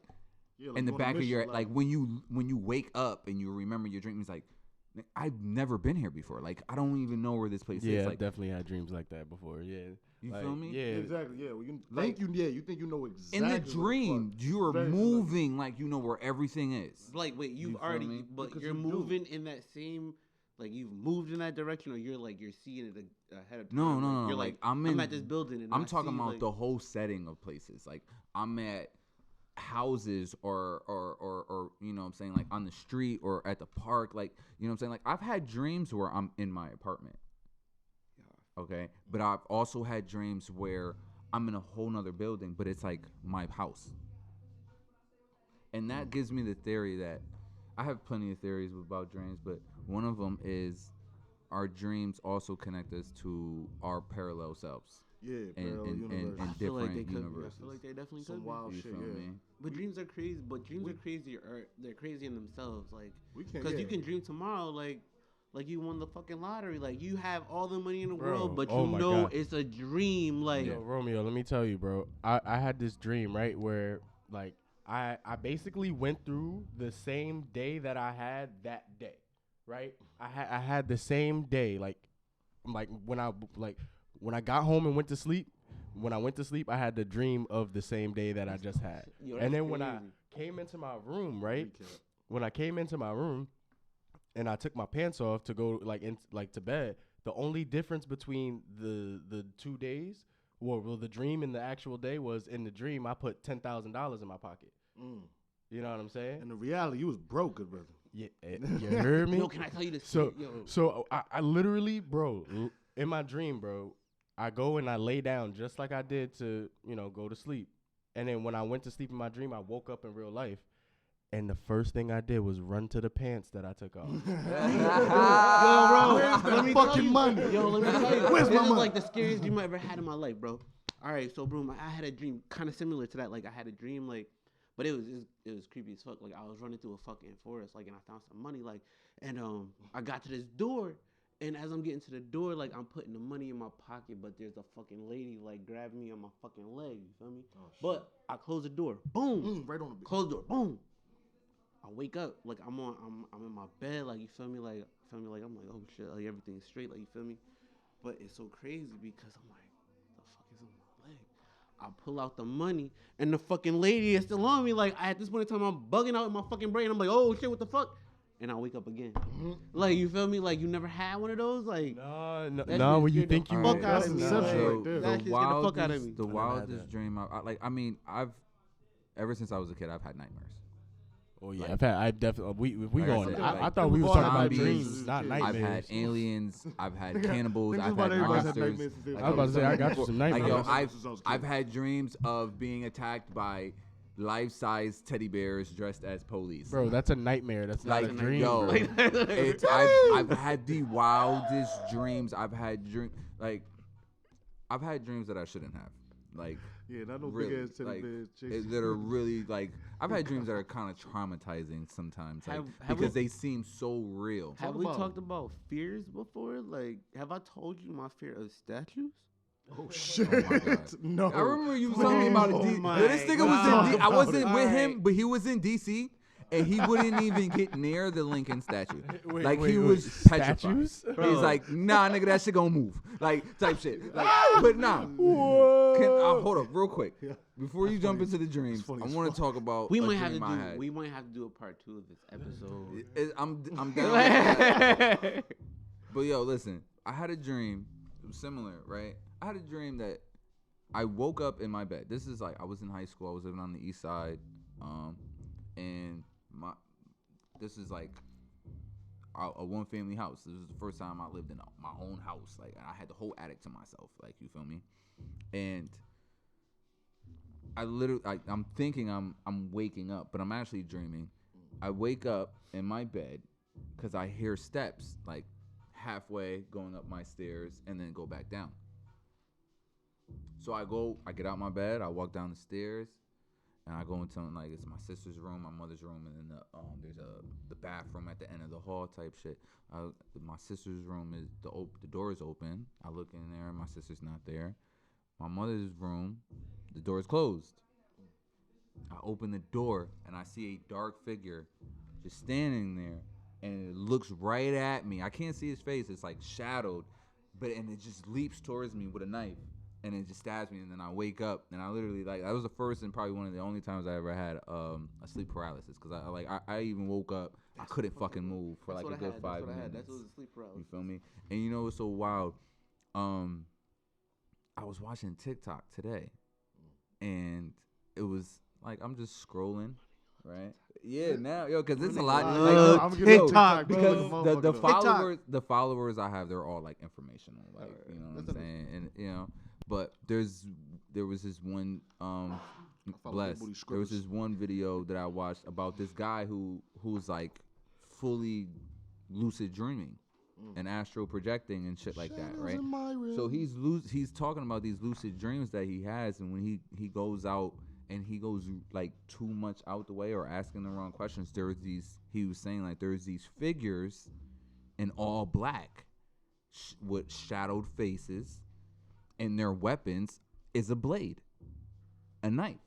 Yeah, like in the you on a back of mission, your like when you wake up and you remember your dream, it's like I've never been here before. Like I don't even know where this place Yeah, is. I've Like definitely had dreams like that before. Yeah, you like, feel me? Yeah, exactly. Yeah, well, you Like, you think you know exactly. In the what fuck. dream, you are Very moving like you know where everything is. like wait, You you've feel already me? but Because you're you do. moving in that same like you've moved in that direction or you're seeing it ahead of time. No, Like, no. You're like I'm at this building and I'm I talking see, about like, the whole setting of places. Like I'm at houses or you know what I'm saying, like on the street or at the park, like you know what I'm saying. Like I've had dreams where I'm in my apartment. Okay. But I've also had dreams where I'm in a whole nother building, but it's like my house. And that gives me the theory that I have plenty of theories about dreams, but one of them is our dreams also connect us to our parallel selves. Yeah, And parallel universe. I feel like they different could. I universes. feel like they definitely Some could. be. wild You shit. feel Yeah. me? But dreams are crazy. But dreams are crazy. Or they're crazy in themselves. Like We can't. because Yeah. you can dream tomorrow. Like you won the fucking lottery. Like you have all the money in the Bro, world, but oh you my know God. it's a dream. Like Yo, Romeo, let me tell you, bro. I had this dream, right, where like I basically went through the same day that I had that day, right? I had the same day, like like when I got home and went to sleep. When I went to sleep, I had the dream of the same day that I just had. Yo, And that's then when I crazy. came into my room, right? When I came into my room and I took my pants off to go to bed, the only difference between the 2 days, well, the dream and the actual day was in the dream I put $10,000 in my pocket. You know what I'm saying? And the reality, you was broke, good brother. Yeah, you heard me? Yo, can I tell you this? So, Yo. so I literally, bro, in my dream, bro, I go and I lay down just like I did to, go to sleep. And then when I went to sleep in my dream, I woke up in real life. And the first thing I did was run to the pants that I took off. Yo, bro, let me tell fucking you. money? Yo, let me tell you. Where's This my is money? like the scariest dream I ever had in my life, bro. All right, so, bro, I had a dream kind of similar to that. Like, I had a dream, like, but it was creepy as fuck. Like, I was running through a fucking forest, like, and I found some money, like, and I got to this door. And as I'm getting to the door, like, I'm putting the money in my pocket, but there's a fucking lady, like, grabbing me on my fucking leg, you feel me? But I close the door, boom. Right on the Close the door, boom. I wake up, like, I'm in my bed, like, you feel me? Like, I'm like, oh, shit, like, everything's straight, like, you feel me? But it's so crazy because I'm like, the fuck is on my leg? I pull out the money, and the fucking lady is still on me, like, at this point in time, I'm bugging out in my fucking brain. I'm like, oh, shit, what the fuck? And I wake up again. Like, you feel me? Like, you never had one of those? Like, No, when you scared think the you fuck woke out up. of me. Inception Like, right there. that shit scared the fuck out of me. The never had wildest that. dream, ever since I was a kid, I've had nightmares. Oh yeah, Like- I definitely we Like I going. said, I like, thought we was Zombies. talking about Zombies. dreams, not I've nightmares. I've had aliens. I've had cannibals. Niggas I've about had everybody's had monsters. nightmares since they was I was about to say, I got you some Like, yo, nightmares. I've had dreams of being attacked by life-size teddy bears dressed as police. Bro, that's a nightmare. That's not Like, a dream. yo, bro. I've had the wildest dreams. I've had dreams that I shouldn't have. Like, Yeah, not no really, big ass teddy like, bears chasing that are really like. I've had dreams that are kind of traumatizing sometimes, like, Have because we- they seem so real. Have Talk we about talked about fears before? Like, have I told you my fear of statues? Oh shit! Oh my God. No. I remember you was telling me about it. Oh my This nigga was God. in. I wasn't All with him, right. but he was in DC, and he wouldn't even get near the Lincoln statue. Wait, Like, wait, he wait. was petrified. Statues? He's like, nah, nigga, that shit gonna move. Like, type shit. Like, but nah. Hold up, real quick. Yeah. Before you jump into the dreams, funny I as want fuck. to talk about We a might have to dream I had. do. We might have to do a part 2 of this episode. I'm down. With that. But yo, listen, I had a dream similar, right? I had a dream that I woke up in my bed. This is like, I was in high school. I was living on the east side, and this is like a one family house. This was the first time I lived in my own house. Like, I had the whole attic to myself. Like, you feel me? And I literally, I'm thinking I'm waking up, but I'm actually dreaming. I wake up in my bed because I hear steps like halfway going up my stairs and then go back down. So I get out my bed, I walk down the stairs, and I go into, like, it's my sister's room, my mother's room, and then there's the bathroom at the end of the hall type shit. My sister's room is the door is open. I look in there, my sister's not there. My mother's room, the door is closed. I open the door and I see a dark figure just standing there, and it looks right at me. I can't see his face; it's like shadowed, and it just leaps towards me with a knife. And it just stabs me, and then I wake up, and I literally, like, that was the first and probably one of the only times I ever had a sleep paralysis, because I even woke up, I couldn't fucking move for like a good 5 minutes. That's what was sleep paralysis. You feel me? And you know what's so wild? I was watching TikTok today, and it was like, I'm just scrolling, right? Yeah, now, yo, because it's a lot. Like, I'm look, getting yo, TikTok, bro. because Like a the motherfucker. the followers I have, they're all like informational, like, you know what I'm saying, and you know. But there was this one follow bless. Booty There was Scripters. this one video that I watched about this guy who's like fully lucid dreaming and astral projecting and shit like that, Shadows right? in my room. So he's talking about these lucid dreams that he has, and when he goes out and he goes like too much out the way or asking the wrong questions, he was saying like there's these figures in all black with shadowed faces, and their weapons is a blade, a knife.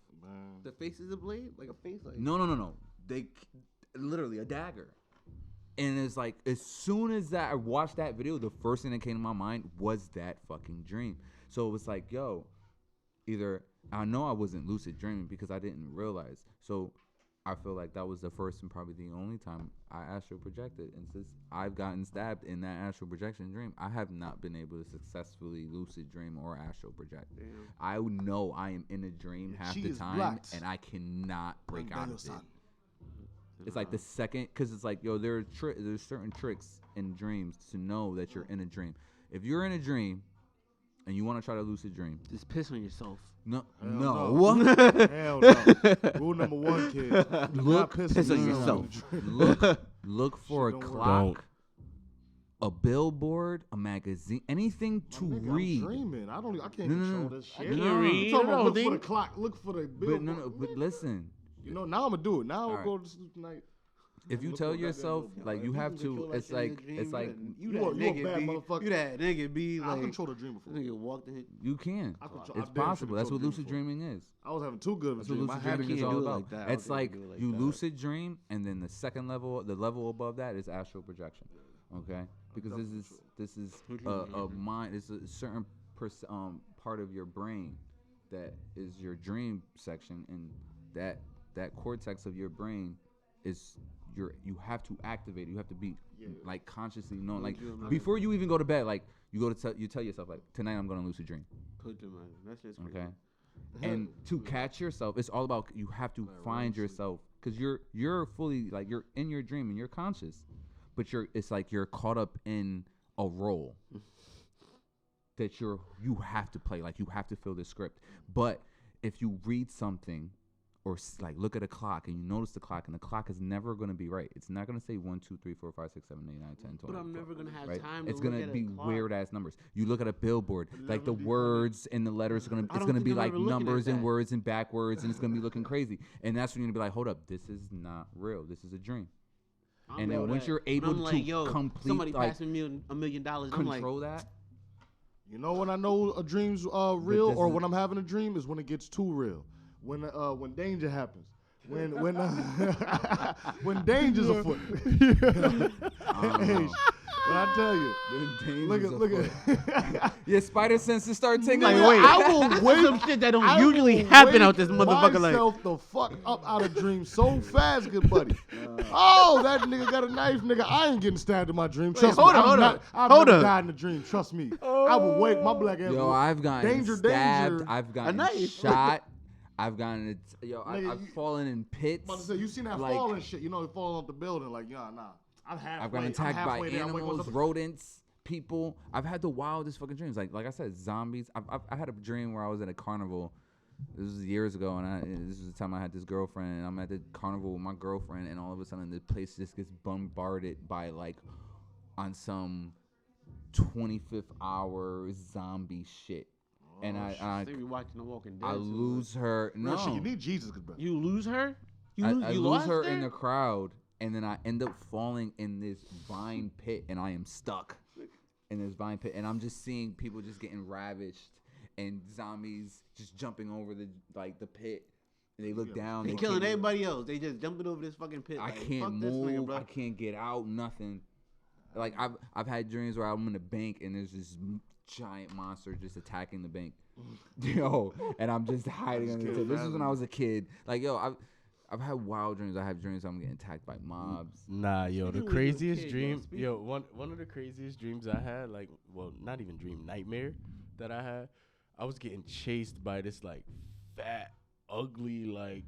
The face is a blade, like a face, like No. They literally a dagger. And it's like, as soon as that I watched that video, the first thing that came to my mind was that fucking dream. So it was like, yo, either I know I wasn't lucid dreaming because I didn't realize. So I feel like that was the first and probably the only time I astral projected. And since I've gotten stabbed in that astral projection dream, I have not been able to successfully lucid dream or astral project. Damn. I know I am in a dream half the time, blocked. And I cannot break out of it. It's like the second, because it's like, yo, there's certain tricks in dreams to know that you're in a dream. If you're in a dream and you want to try to lucid dream, just piss on yourself. No. Hell no. Rule number 1, kid. Piss on yourself. Look for a clock, a billboard, a magazine, anything to read. I'm dreaming. I can't control this shit. Read. Look for the clock. Look for the billboard. But listen. You know, now I'm gonna do it. Now I'll go to sleep tonight. If you tell yourself, like, you have to, it's like you a bad motherfucker. You that nigga be like. I control the dream before. Nigga walked in. You can. It's possible. That's what lucid dreaming is. I was having too good of a dream. Lucid dreaming is all about. It's like you lucid dream, and then the second level, the level above that is astral projection. Okay, because this is a mind. It's a certain part of your brain that is your dream section, and that cortex of your brain is you have to activate it. You have to be like consciously knowing, like before you even go to bed, like you tell yourself, like, tonight I'm gonna lucid dream. That's just crazy. Okay. And to catch yourself, it's all about, you have to find yourself, because you're fully, like, you're in your dream and you're conscious, but it's like you're caught up in a role that you have to play, like you have to fill the script. But if you read something or like look at a clock and you notice the clock, and the clock is never going to be right. It's not going to say 1, 2, 3, 4, 5, 6, 7, 8, 9, 10, 12. But I'm never going to have right? time. It's going to be weird ass numbers. You look at a billboard, like the words and the letters are going to be like numbers and words and backwards, and it's going to be looking crazy. And that's when you're going to be like, hold up, this is not real. This is a dream. And then once you're able to complete, somebody like, passed me $1 million, control that. You know when I know a dream's real or when I'm having a dream is when it gets too real. When danger happens. When danger's afoot. When I tell you, look at your spider senses start tingling. Like, wait, I will wait some shit that don't usually happen out this motherfucker. Myself the fuck up out of dreams so fast, good buddy. Oh, that nigga got a knife, nigga. I ain't getting stabbed in my dream. Trust me. I've never died in a dream. Trust me. I will wait. My black ass. Yo, I've gotten stabbed. I've gotten shot. I've gotten it. Yo, I've fallen in pits. I'm about to say, you seen that falling shit? You know, falling off the building. Like, nah. I've gotten attacked by animals, rodents, people. I've had the wildest fucking dreams. Like I said, zombies. I had a dream where I was at a carnival. This was years ago, and this was the time I had this girlfriend, and I'm at the carnival with my girlfriend, and all of a sudden the place just gets bombarded by, like, on some 25th hour zombie shit. And I be watching The Walking Dead. I lose her. No, shit, you need Jesus, bro. You lose her? I lose her in the crowd, and then I end up falling in this vine pit, and I am stuck in this vine pit, and I'm just seeing people just getting ravished, and zombies just jumping over the pit. And they look down. They killing everybody else. They just jumping over this fucking pit. I can't move. I can't get out. Nothing. Like I've had dreams where I'm in a bank, and there's this giant monster just attacking the bank. Yo, and I'm just hiding under the table. This is when I was a kid. Like, yo, I've had wild dreams. I have dreams I'm getting attacked by mobs. Nah, yo, the craziest dream. Yo, one of the craziest dreams I had, like, well, not even dream, nightmare that I had. I was getting chased by this, like, fat, ugly, like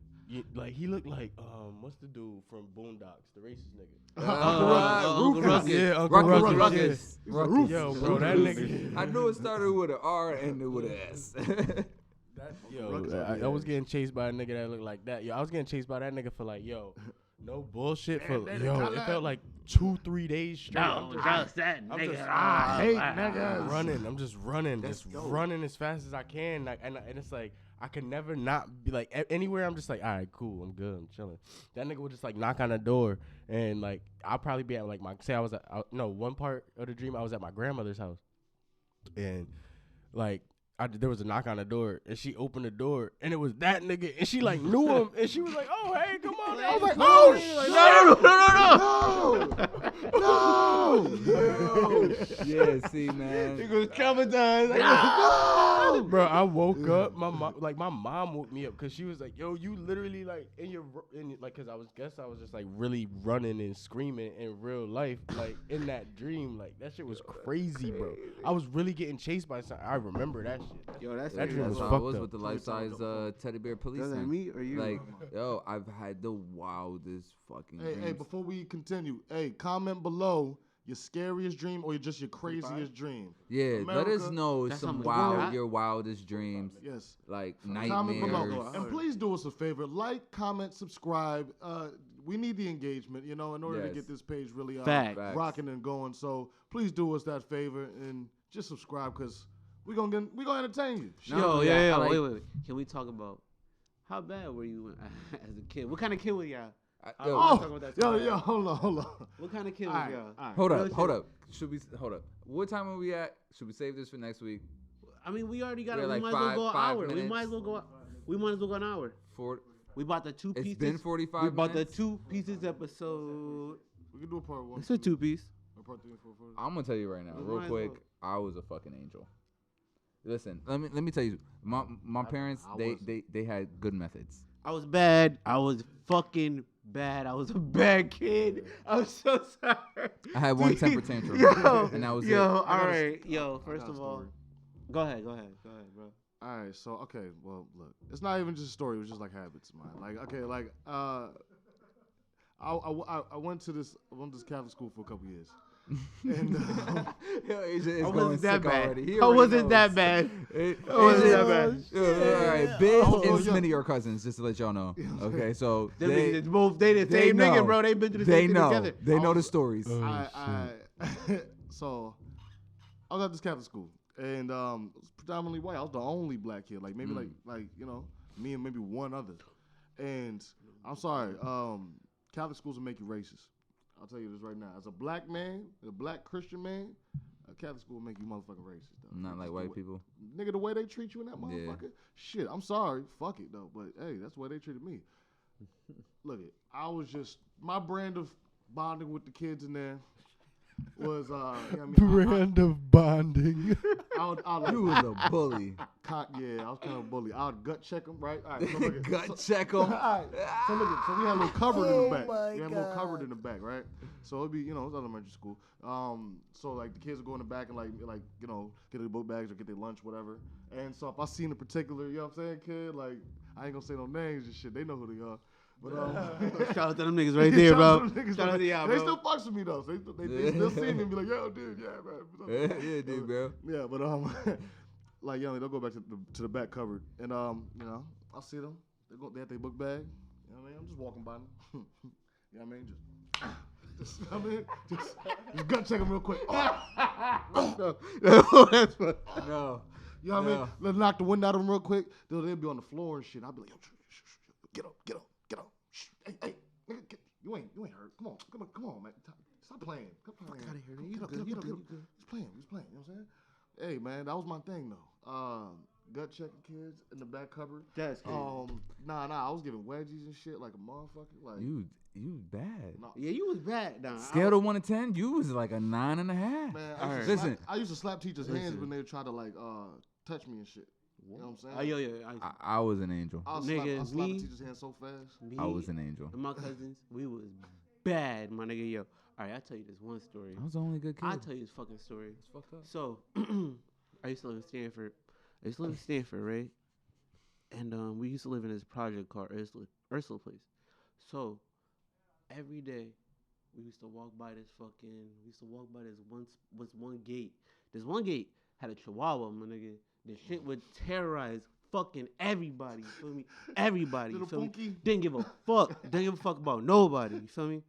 he looked like what's the dude from Boondocks, the racist nigga? Uncle Ruckus. Yeah, Uncle Ruckus. Ruckus. Yo, bro, that nigga. I knew it started with an R and ended with an S. I was getting chased by a nigga that looked like that. Yo, I was getting chased by that nigga for, like, yo, no bullshit, for it felt like 2-3 days straight. I hate niggas. I'm just running as fast as I can. Like, and it's like, I could never not be, like, anywhere. I'm just like, all right, cool, I'm good, I'm chilling. That nigga would just, like, knock on the door, and, like, I'll probably be at, like, one part of the dream I was at my grandmother's house, and, like, there was a knock on the door, and she opened the door, and it was that nigga, and she like knew him, and she was like, "Oh, hey, come on." I was like, "Oh shit, no." Yeah, see, man. He was traumatized. Like, Bro, I woke up. My mom woke me up because she was like, "Yo, you literally like because I was just like really running and screaming in real life, like in that dream, like that shit was crazy, bro. I was really getting chased by something. I remember that shit. Yo, that's That dream was That's how I fucked was up. with the life-size teddy bear Does that policeman. me or you? Like, yo, I've had the wildest fucking Hey, dreams. before we continue, comment below your scariest dream or just your craziest dream. Yeah, let us America, know that's some something to go. your wildest dreams, Yes. like Comment below. nightmares. And please do us a favor. Like, comment, subscribe. We need the engagement, in order to Yes. get this page really Facts. rocking and going. So please do us that favor and just subscribe because we're gonna entertain you. No, Yo, yeah, yeah. I like- Wait. Can we talk about how bad were you as a kid? What kind of kid were y'all? Yo, Oh, talk about that yo, tomorrow. hold on. What kind of kid All was right, y'all? all right. hold Real up. Hold up. What time are we at? Should we save this for next week? I mean, we already got We're it. We like might as well go an 5 hour. We minutes. might as well go an hour. We bought the 2 It's pieces. been 45 We bought minutes. the 2 pieces episode. We can do a part 1. It's a 2 piece. or part 3 and 4. I'm gonna tell you right now, We real might as quick. well. I was a fucking angel. Listen, let me tell you. My parents I they had good methods. I was bad. I was fucking bad. I was a bad kid. I'm so sorry. I had one temper tantrum, Yo, and that was yo, it. all got a- right. Yo, I first got a of all, story. go ahead, bro. All right, so okay, well, look, it's not even just a story; it was just like habits of mine. Like, okay, like, I went to this Catholic school for a couple years, and Yo, AJ is I going wasn't that sick bad. already. He I already wasn't knows. that bad. I wasn't that bad. All right, Biz Oh, and yeah. Smitty are cousins, just to let y'all know. Okay, so Them niggas they is both they the same know. nigga, bro. They been through the they same thing know together. they know the was- stories. So I was at this Catholic school, and it was predominantly white. I was the only black kid, like maybe like me and maybe one other. And I'm sorry, Catholic schools will make you racist. I'll tell you this right now. As a black man, a black Christian man, a Catholic school will make you motherfucking racist. Though. Not like white people. Nigga, the way they treat you in that Yeah. motherfucker, shit. I'm sorry, fuck it though, but hey, that's the way they treated me. Look, I was just my brand of bonding with the kids in there was you know what I mean? Brand of bonding. You was a bully. Yeah, I was kind of a bully. I would gut check them, right? All right, so look at- Gut so- check 'em. All right, so look at, so we had a little cupboard in the back. We had a little cupboard in the back, right? So it'd be, it was elementary school. So like the kids would go in the back and like get their book bags or get their lunch, whatever. And so if I seen a particular, you know what I'm saying, kid, like I ain't gonna say no names and shit. They know who they are. But Shout out to them niggas right there, shout bro. out to them niggas, Shout out to y'all, They bro. still fucks with me though. So they still see me and be like, yo, dude, yeah, man. Yeah, dude, bro. Yeah, but like they'll go back to the back cupboard, and I see them. They have their book bag. You know what I mean? I'm just walking by them. You know what I mean? Just gut check them real quick. That's fun. No. You know what I mean? Let's knock the wind out of them real quick. They'll be on the floor and shit. I'll be like, yo, get up. Shh. Hey, nigga, you ain't hurt. Come on, man. Stop playing. Stop playing. Fuck outta here, Get up. you good. He's playing. You know what I'm saying? Hey, man, that was my thing though. Gut checking kids in the back cupboard. That's crazy. Nah, I was giving wedgies and shit like a motherfucker. Like, You bad. nah. Yeah, you was bad, nah. Scale of 1 to 10, you was like a 9.5. Man, Alright. Listen. I used to slap teachers' hands Listen. when they would try to like touch me and shit. You know what I'm saying? Oh, yeah. I was an angel. I'll Nigga, slap a me- teacher's hand so fast. Me I was an angel. and my cousins, we was bad, my nigga. Yo, all right, I'll tell you this one story. I was the only good kid. I'll tell you this fucking story. It's fucked up. So, I used to live in Stanford. Right? And we used to live in this project called Ursula Place. So, every day, we used to walk by this one gate. This one gate had a chihuahua, my nigga. The shit would terrorize fucking everybody, you feel me? Everybody, you Little feel me? punky. Didn't give a fuck. Didn't give a fuck about nobody, you feel me?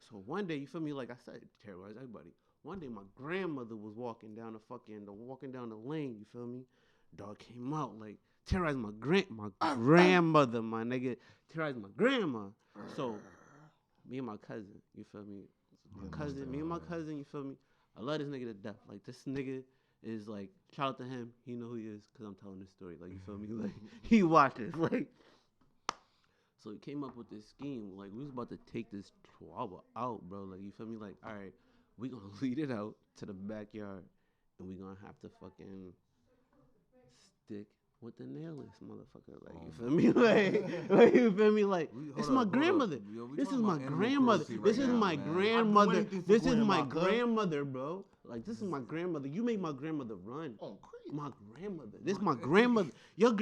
So one day, you feel me? Like I said, terrorize everybody. One day, my grandmother was walking down the lane, you feel me? Dog came out, like, terrorized my grandmother, my nigga. Terrorized my grandma. So, me and my cousin, you feel me? Me and my cousin, you feel me? I love this nigga to death. Like, this nigga is like, shout out to him. He know who he is because I'm telling this story. Like, you feel me? Like, he watches. Like, so he came up with this scheme. Like, we was about to take this chihuahua out, bro. Like, you feel me? Like, all right, we gonna lead it out to the backyard, and we gonna have to fucking stick with the nailless motherfucker. Like, you feel me? Like you feel me? Like, it's my grandmother. This is my grandmother. This is my grandmother. This is my grandmother, bro. Like, this is my grandmother. You made my grandmother run. Oh, crazy. My grandmother. This is my grandmother. Your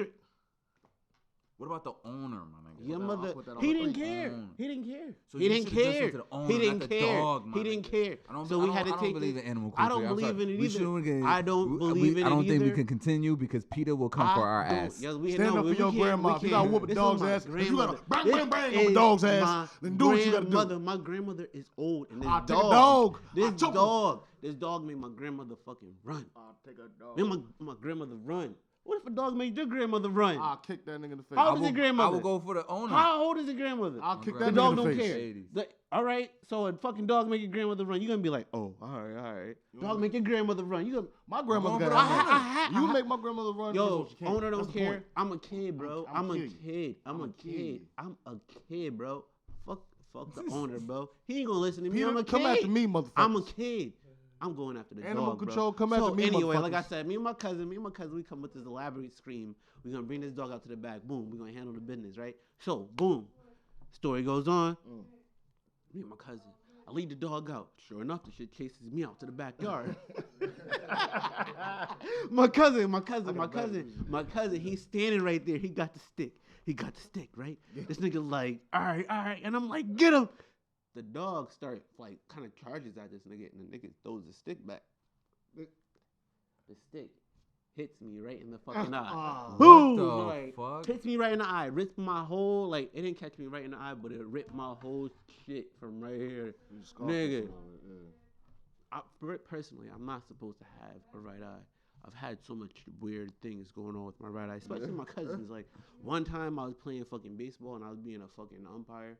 What about the owner, my nigga? Your I'll mother, put that on he the didn't thing. care. He didn't care. So He you didn't should've just care. went to the owner, He didn't not the care. dog, my He didn't nigga. care. So we had to I don't take believe this. in animal I cruelty. don't I'm believe sorry. in it We either. shouldn't get- I don't believe in it I don't think we either. can continue because PETA will come for our ass. Yes, we Stand no, up we for your can't- grandma. we If you gotta can't. whoop a This is dog's my ass, if you gotta grandmother. bang, This bang, bang on is a dog's ass, my then do what you gotta do. grandmother. My grandmother is old, and this I'll take a dog, dog. I'll this choke him. dog, this dog made my grandmother fucking run. I'll take a dog. Made my grandmother run. What if a dog made your grandmother run? I'll kick that nigga in the face. How I old is your will grandmother? go for the owner. How old is your grandmother? I'll kick The that The nigga dog in the don't face. care. 80s. All right, so a fucking dog make your grandmother run. You gonna be like, oh, all right. Dog make your grandmother run. You gonna, My grandmother going got for the that. owner. You make my grandmother run. yo, that's what you can. owner don't That's the care. point. I'm a kid, bro. I'm a kid. I'm a I'm a kid. kid. I'm a kid, bro. Fuck the owner, bro. He ain't gonna listen to me. Peter, I'm a kid. come after me, motherfucker. I'm a kid. I'm going after the Animal dog, control, bro. come after me, anyway, like I motherfuckers. said, me and my cousin, we come with this elaborate scheme. We're gonna bring this dog out to the back. Boom, we're gonna handle the business, right? So, boom. Story goes on. Me and my cousin. I lead the dog out. Sure enough, the shit chases me out to the backyard. my cousin, he's standing right there. He got the stick, right? This nigga like, all right. And I'm like, get him. The dog starts like kind of charges at this nigga, and the nigga throws the stick back. The stick hits me right in the fucking eye. Boom! the Like, fuck? hits me right in the eye. Ripped my whole, like, it didn't catch me right in the eye, but it ripped my whole shit from right here. Nigga. Personally, I'm not supposed to have a right eye. I've had so much weird things going on with my right eye, especially my cousins. Like, one time I was playing fucking baseball and I was being a fucking umpire.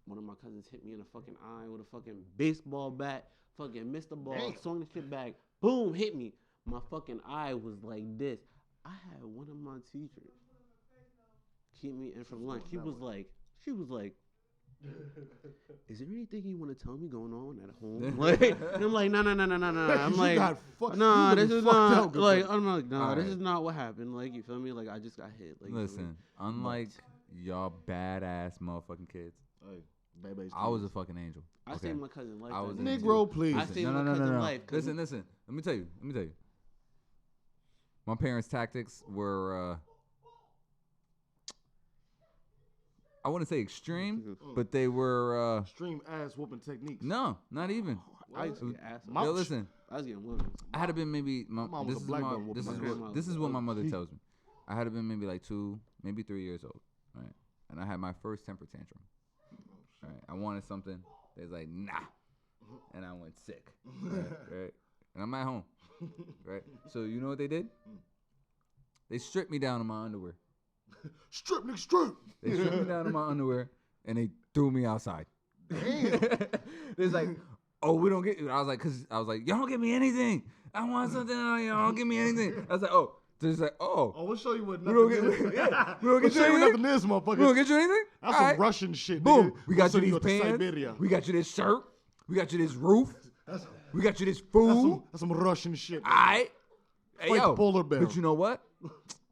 One of my cousins hit me in the fucking eye with a fucking baseball bat, fucking missed the ball, swung the shit back, boom, hit me. My fucking eye was like this. I had one of my teachers keep me in from lunch. She was like, is there anything you want to tell me going on at home? Like, and I'm like, no. I'm You like, got fucked- nah, you this been is fucked not. up, good Like, bro. I'm like, nah, this Alright. is not what happened. Like, you feel me? Like, I just got hit. Like, you feel me? Listen, unlike y'all badass motherfucking kids, Hey, baby's I was a kids. fucking angel. I okay? saved my cousin life. I was that an day. angel. Negro, please. I saved my No. cousin life. 'cause Listen. Let me tell you. My parents' tactics were, I wouldn't say extreme, but they were, Extreme ass whooping techniques. no, not even. I used to get ass. My- Yo, listen. I was getting women. I had to been maybe. mom was This a is black my. belt whooping This my is grandma. what. This is what my mother tells me. I had to been maybe like 2, maybe 3 years old, right? And I had my first temper tantrum. Right? I wanted something. They was like, nah, and I went sick. Right? And I'm at home. Right? So you know what they did? They stripped me down in my underwear. Strip, nigga, strip. They stripped me down in my underwear and they threw me outside. Damn. It's like, oh, we don't get. I was like, y'all don't give me anything. I want something. Y'all don't give me anything. I was like, oh. So it's like, oh. Oh, we'll show you what We don't nothing get, is. yeah, we don't We'll get you show you what anything. nothing is, motherfucker. We don't get you anything. That's All some right. Russian shit. Boom. Nigga. We got We'll you send these to pants. Siberia. We got you this shirt. We got you this roof. That's We got you this food. some Russian shit. All right. Hey, Fight yo. the polar bear. But you know what?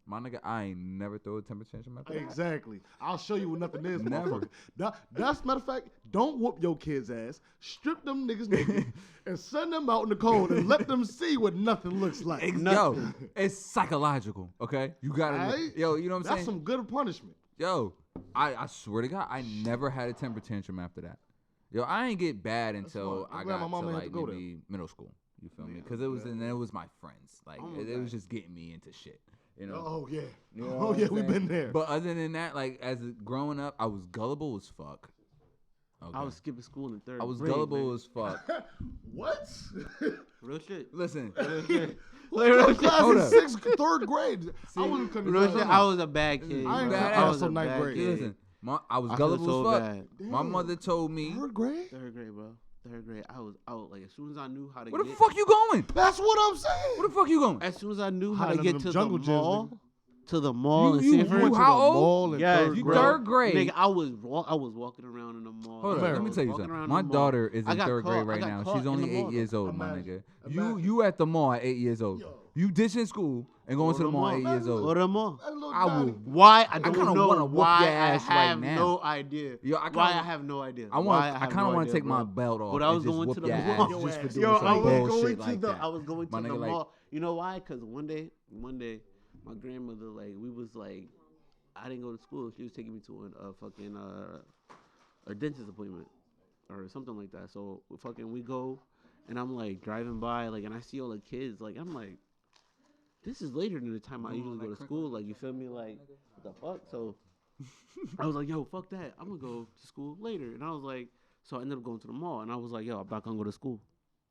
My nigga, I ain't never throw a temper tantrum after that. Exactly. I'll show you what nothing is, Never. motherfucker. That's matter of fact, don't whoop your kids' ass. Strip them niggas naked and send them out in the cold and let them see what nothing looks like. Yo, it's psychological, okay? You gotta, Aight? yo, you know what I'm That's saying? some good punishment. Yo, I swear to God, I never had a temper tantrum after that. Yo, I ain't get bad until smart. I'm I glad got my to mama had like to go there. maybe middle school. You feel me? Yeah, Because it was, yeah. and then it was my friends. Like Oh, it was God. just getting me into shit. You know? Oh yeah. You know Oh what yeah, I'm we've saying? been there. But other than that, like growing up, I was gullible as fuck. Okay. I was skipping school in the third I was grade, gullible man. as fuck. What? Real shit. Listen, What class Hold in up. third grade? I wasn't coming Real to shit. I was a bad kid. I ain't bro. got I ass was a till ninth bad grade. kid. listen. I was I feel gullible so as fuck. bad. My Damn. mother told me. Third grade? Third grade, bro. 3rd grade, I was out. Like as soon as I knew how to Where get, the fuck you going? That's what I'm saying. Where the fuck you going? as soon as I knew how Hiding to under get them to the jungle gyms, mall, nigga. to the mall You- in you Sanford. went to the How mall old? In Yes, third You grade. 3rd grade. Nigga, I was walking around in the mall. Hold on, America. let me tell you Walking something. around My in the mall. daughter is I in got 3rd grade caught- I right got now. caught She's in only the 8 mall, years though. old, my Imagine. nigga. You at the mall at 8 years old. Yo. You ditching school and going to the mall at 8 years Go old. to the mall. That little I will. daddy. Why? I kinda don't know wanna whoop why. your I ass right have now. no idea. Yo, Why I have no idea. I Why kind have of no want idea, to take bro. my belt off But I was and just going whoop to the your mall. ass just for doing Yo, some I was bullshit going to like the. that. I was going My to nigga, the like- mall. You know why? Because one day, my grandmother we was like, I didn't go to school. She was taking me to a fucking a dentist appointment or something like that. So fucking we go, and I'm like driving by and I see all the kids. Like I'm like, this is later than the time I usually go to school. Like you feel me? Like what the fuck? So I was like, yo, fuck that. I'm gonna go to school later. And I was like, so I ended up going to the mall, and I was like, yo, I'm not gonna go to school.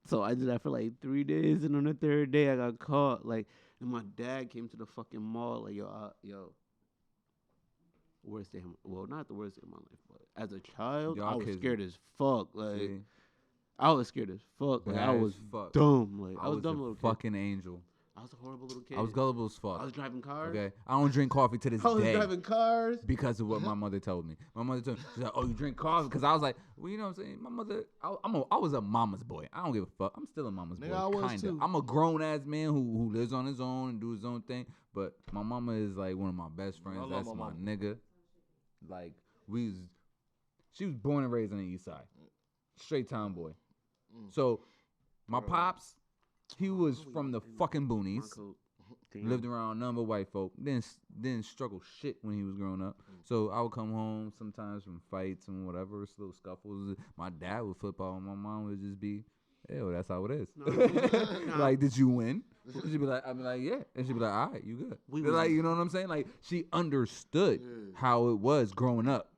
So I did that for like 3 days, and on the 3rd day I got caught. Like, and my dad came to the fucking mall. Like, yo. Worst day, well, not the worst day of my life, but as a child, Y'all I was kids- scared as fuck. Like, See? I was scared as fuck. Like, I Bad was as fuck. dumb. Like, I was a dumb little kid. fucking angel. I was a horrible little kid. I was gullible as fuck. I was driving cars. Okay, I don't drink coffee to this I was day driving cars. because of what my mother told me. My mother told me, she's like, "Oh, you drink coffee?" Because I was like, "Well, you know what I'm saying." My mother, I was a mama's boy. I don't give a fuck. I'm still a mama's Nigga, boy, I was kinda. too. I'm a grown ass man who lives on his own and do his own thing. But my mama is like one of my best friends. love That's my my mama. nigga. Like she was born and raised on the east side, straight town boy. So my pops, he was from the fucking boonies. Lived around number white folk. Didn't struggle shit when he was growing up. So I would come home sometimes from fights and whatever, little scuffles. My dad would flip out, and my mom would just be, "Ew, that's how it is." Like, did you win? She'd be like, I'd be like, yeah, and she'd be like, all right, you good? We They're was- like, you know what I'm saying? Like, she understood how it was growing up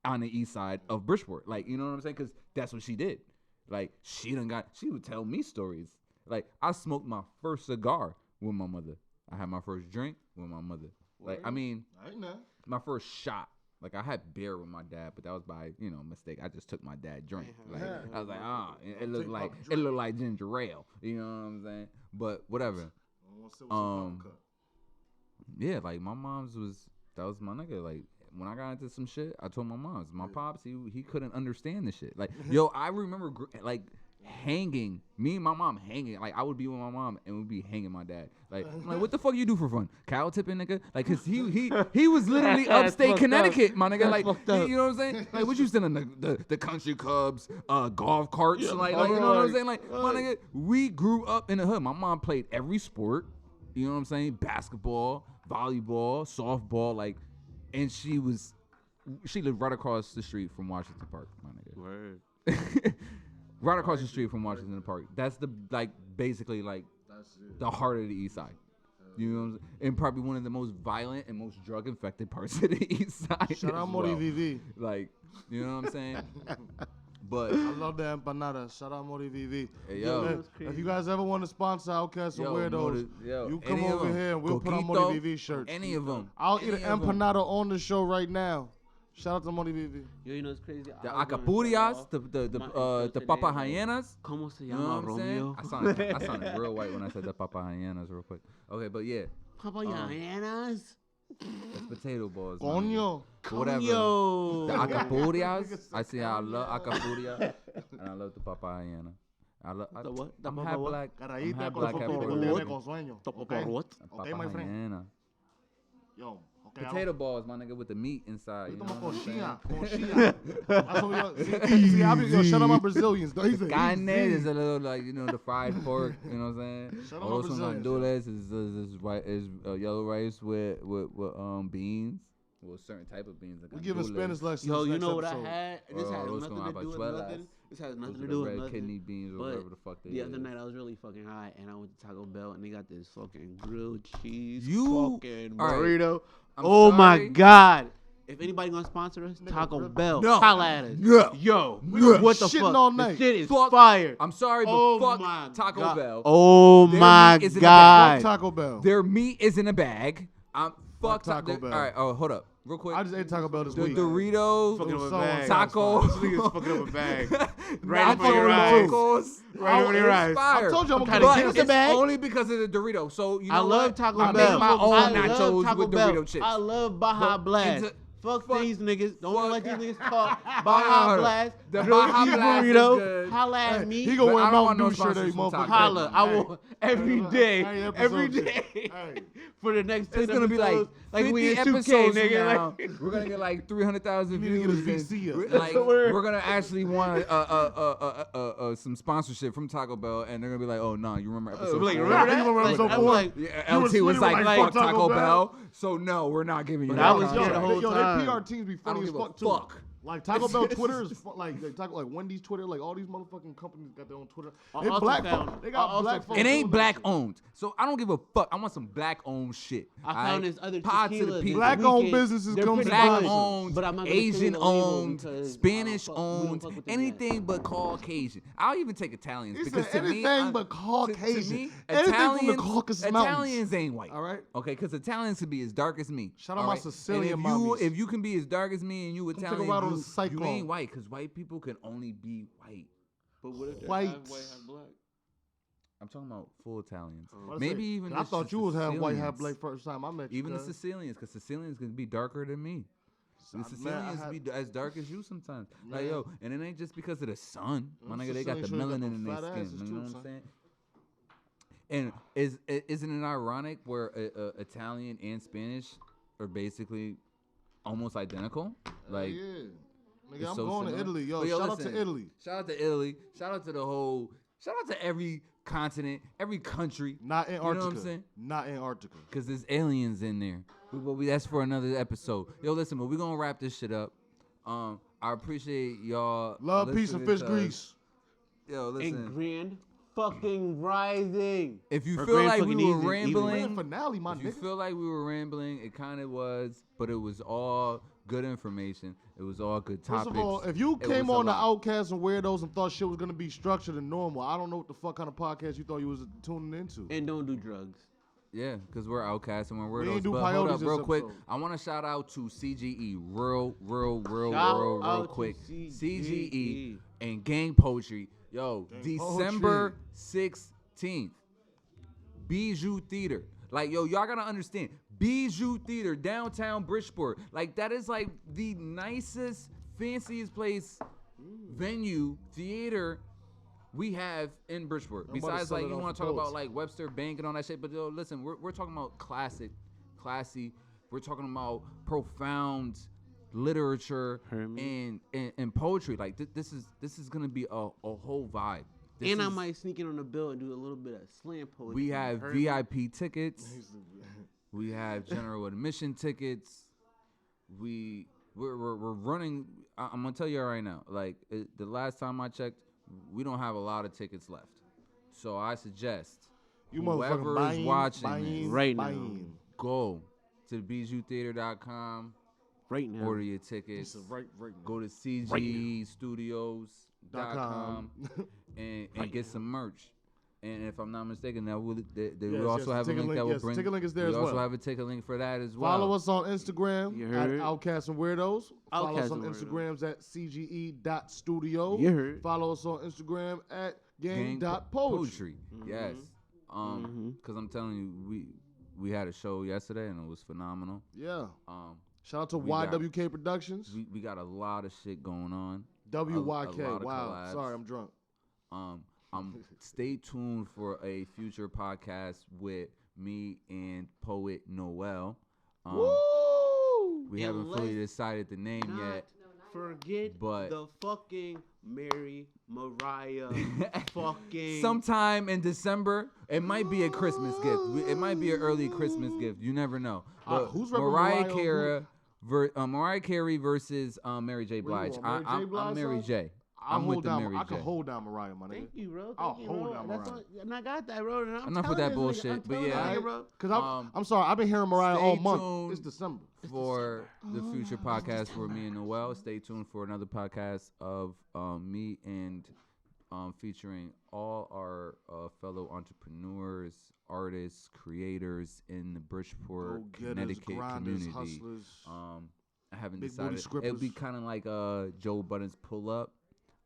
on the east side of Bridgeport. Like, you know what I'm saying? Because that's what she did. Like, she would tell me stories. Like, I smoked my first cigar with my mother. I had my first drink with my mother. Like, I mean, I ain't know. my first shot. Like, I had beer with my dad, but that was by, mistake. I just took my dad's drink. Like, I was like, it looked like ginger ale. You know what I'm saying? But whatever. Yeah, like my mom's that was my nigga. Like when I got into some shit, I told my mom's. My pops, he couldn't understand the shit. Like, yo, I remember like hanging, me and my mom hanging. Like I would be with my mom and we'd be hanging my dad. Like, I'm like, what the fuck you do for fun? Cow tipping, nigga? Like, cause he was literally upstate Connecticut, my nigga. Like, you know what I'm saying? Like, what you selling the country clubs, golf carts, like, you know what I'm saying? Like, my nigga, we grew up in the hood. My mom played every sport. You know what I'm saying? Basketball, volleyball, softball, like, and she lived right across the street from Washington Park, my nigga. Word. Right across the street from Washington Park. That's basically the heart of the East Side. You know what I'm saying? And probably one of the most violent and most drug infected parts of the East Side. Shout out Mori VV. Like, you know what I'm saying? But I love the empanada. Shout out Mori VV. hey, yo, If you guys ever want to sponsor Outcasts and yo, Weirdos, you come any of over them. here and we'll put on Coquito, Mori VV shirts. Any of them. I'll eat an Any of 'em. empanada on the show right now. Shout out to Mori VV. Yo, you know it's crazy. The I was gonna acapurias, start the off my papa intro today, hyenas. ¿Cómo se You know llama what I'm saying? Romeo? I sounded real white when I said the papa hyenas real quick. Okay, but yeah, Papa hyenas. it's potato balls. my nigga. Coño. But whatever. Coño. The acapurias. I see. I love acapuria, and I love the papa hyena. The what? The I'm papa half what? black. I'm Carayita half con black, half sopo Puerto tiene Rican. con sueño. Papa Okay? what? Papa Okay, my friend. hyena. Yo, okay. Potato balls, my nigga, with the meat inside. You know what I'm saying? Coxinha. That's what we got. See, I be, yo, shout out my Brazilians. Though. Carne is a little like the fried pork. You know what I'm saying? Shout out my Arroz con Brazilians. gandules is yellow rice with beans. Well, a certain type of beans. Like We giving gandules. Spanish lessons. Yo, you next know what episode. I had? This has Arroz nothing con to do with habichuelas. nothing. This has nothing Those to are do the with red nothing. kidney beans or But whatever the fuck they the is. other night I was really fucking high and I went to Taco Bell and they got this fucking grilled cheese You- fucking all right. burrito. I'm Oh my sorry. god. If anybody gonna sponsor us, Taco grilled- Bell, No. holla at us. No. Yo, No. what the Shitting fuck? all The night. shit is Fuck. fire. I'm sorry, but Oh fuck my Taco God. Bell. Oh Their my meat is in a god. Fuck Taco Bell. Their meat is in a bag. Fuck Taco Bell. All right. Oh, hold up, real quick. I just ate Taco Bell this The week. Dorito, Fucking up was a so bag. taco, This nigga's fucking up a bag. right over your eyes. Right over your eyes. I told you I'm kinda gonna give us But a it's bag. only because of the Dorito. So you know I love what? Taco I Bell. make my own I love nachos Taco with Bell. Dorito chips. I love Baja But Blast. into- Fuck fuck- these niggas. Don't fuck- let these niggas talk. Hold Baja on. Blast. The grilled Baja cheese Blast is burrito. good. Holla at Hey, me. he gonna But wear I a don't want Mountain no Dew shirt every sponsors from motherfucker. Taco Holla. I will every day. Hey, episode Every shit. day. Hey. For the next 10 It's gonna be like episodes, 50 we in 2K, episodes from nigga. now. We're gonna get like 300,000 You need to get views. his VC up. Like That's the word. we're gonna actually want some sponsorship from Taco Bell, and they're gonna be like, "Oh no, you remember episode Like, 4? remember that? You remember Like, episode I'm 4? like, Yeah, You LT was was really like, like, "Fuck fuck Taco Taco Bell," so no, we're not giving you But that. I was contract. scared the whole Yo, time. their PR teams be I funny don't as give a fuck too. fuck. Like Taco Bell Twitter is like Taco, like Wendy's Twitter, like all these motherfucking companies got their own Twitter. I They also black found- folk. They I got also black found- folk. It doing ain't that black shit. owned, so I don't give a fuck. I want some black owned shit. I found alright? this other Pod to the tequila. people. Black-owned businesses They're come pretty black good, owned, but I'm not gonna tell you Asian the label owned, because Spanish we don't owned, fuck with them anything but Caucasian. I'll even take Italians He because said to me, anything but to Caucasian. me, Anything from the Italians, Caucasus Mountains. Italians ain't white. All right. Okay, because Italians can be as dark as me. Shout out all my right? Sicilian And mommies. if you can be as dark as me and you take a Italian, ride on the you Cyclone. ain't white because white people can only be white. But what if they're White. half white, half black? I'm talking about full Italians. What I Maybe say? even I just thought the you was half white, half Sicilians. black first time I met you. Even the cuz. Sicilians, because Sicilians can be darker than me. The Man, I Sicilians had- be as dark as you sometimes. Like Man. yo, and it ain't just because of the sun. My Them nigga, they got the Sicilians sure got melanin them in their fat skin. asses You too, know what I'm son. saying? And isn't it ironic where Italian and Spanish are basically almost identical? Like yeah. it's Nigga, I'm so going similar. to Italy. Yo, But shout out listen, to Italy. Shout out to Italy. Shout out to the whole. Shout out to every continent, every country. Not You Antarctica. know what I'm saying? Not Antarctica. Cause there's aliens in there. That's for another episode. Yo, listen, but we're gonna wrap this shit up. I appreciate y'all. Love, peace, and listening fish to us. grease. Yo, And listen. grand fucking rising. If you Or feel grand like we fucking were easy, either way. rambling, Grand finale, my if you nigga. feel like we were rambling, it kind of was, but it was all good information. It was all good topics. First of all, if you It came was a on the lot. Outcasts and Weirdos and thought shit was gonna be structured and normal, I don't know what the fuck kind of podcast you thought you was tuning into. And don't do drugs. Yeah, because we're outcasts and we're We weirdos. ain't do But hold peyotes up, this real quick. episode. I want to shout out to CGE, real Shout out to quick. CGE CGE. and Gang Poetry. Yo, Gang December 16th, Bijou Theater. Like, yo, y'all gotta understand, Bijou Theater, downtown Bridgeport. Like, that is like the nicest, fanciest place, venue, theater we have in Bridgeport. I'm about to Besides, sell like, it you off want to for talk about quotes. like Webster Bank and all that shit, but yo, listen, we're talking about classy. We're talking about profound literature Heard me. and poetry. Like this is gonna be a whole vibe. This And I is- might sneak in on the bill and do a little bit of slam poetry. We have Heard me? VIP tickets. We have general admission tickets. We're running. I'm gonna tell you right now. Like the last time I checked, we don't have a lot of tickets left. So I suggest You whoever motherfucker is buying, watching buying, this, right now. buying. go to bijoutheater.com, right now. order your He tickets. said right now. Go to cgstudios.com and get some merch. And if I'm not mistaken, that will they Yes, will also yes, have a ticket link link, that will yes, bring. ticket link is there we as also well. have a ticket link for that as well. Follow us on Instagram You at heard. Outcasts and Weirdos. Follow us Outcasts on and Instagrams at cge.studio. You heard. Follow us on Instagram at Gang gang.poetry. Yes. Mm-hmm. Because I'm telling you, we had a show yesterday and it was phenomenal. Yeah. Shout out to We got- YWK Productions. We got a lot of shit going on. WYK. a lot of Wow. collabs. Sorry, I'm drunk. Stay tuned for a future podcast with me and poet Noel. Woo! We And haven't fully let's decided the name yet. Forget But- the fucking Mary Mariah fucking. Sometime in December, it might be a Christmas gift. It might be an early Christmas gift. You never know. But who's repping Mariah Mariah? Mariah Carey versus Mary J. Where you Blige. on, Mary J. I'm Blige Mary side? J. I'll I'm with hold the down. Mary I J. can hold down Mariah, my nigga. Thank you, bro. I'll Thank you, hold bro. down That's Mariah. what, and I got that, bro. And I'm Enough with telling that this nigga, bullshit, I'm but telling yeah. this nigga, bro. Because I'm sorry, I've been hearing Mariah all Stay month. tuned. It's December. For the future podcast for me and Noel. Stay tuned for another podcast of me and featuring all our fellow entrepreneurs, artists, creators in the Bridgeport, Go-getters, Connecticut grinders, community. hustlers. I haven't Big booty decided. It'll be scrippers. kind of like Joe Budden's Pull Up.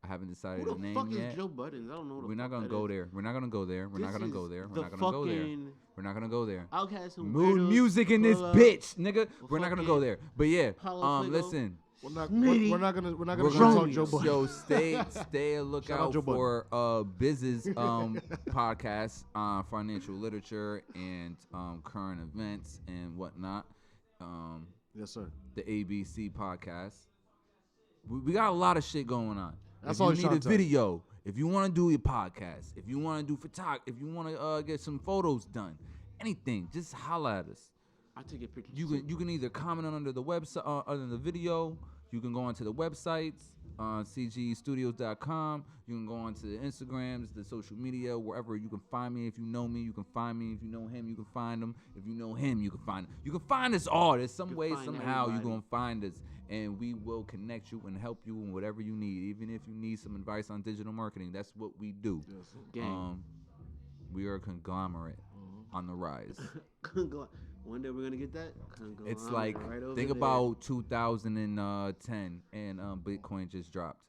I haven't decided Who the the name fuck yet. is Joe Buttons? I don't know. What the We're not fuck gonna that go is. there. We're not gonna go there. We're not This gonna go is there. We're the not gonna go there. fucking We're not gonna go there. Outcasts and Mood Weirdos music in this Pull Up. bitch, nigga. We're not gonna go fucking there. But yeah, Paulo Fuego. listen. We're not Smitty. gonna We're talk gonna Joe Budden. so stay a Shout lookout out Joe Budden. for Biz's podcast on financial literature and current events and whatnot. Yes, sir. The ABC podcast. We got a lot of shit going on. That's if all you he's need trying a to tell you. video, if you want to do your podcast, if you want to do photography, if you want to get some photos done, anything, just holla at us. I take a picture. You can either comment on under the website under the video. You can go onto the websites on cgstudios.com. You can go onto the Instagrams, the social media, wherever you can find me. If you know me, you can find me. If you know him, you can find him. If you know him, you can find him. You can find us all. There's some You can way, find somehow, you're everybody. going to find us. And we will connect you and help you in whatever you need. Even if you need some advice on digital marketing, that's what we do. Yes, sir. Gang. We are a conglomerate on the rise. One day we're gonna get that. It's like, right over think there. about 2010 and Bitcoin just dropped.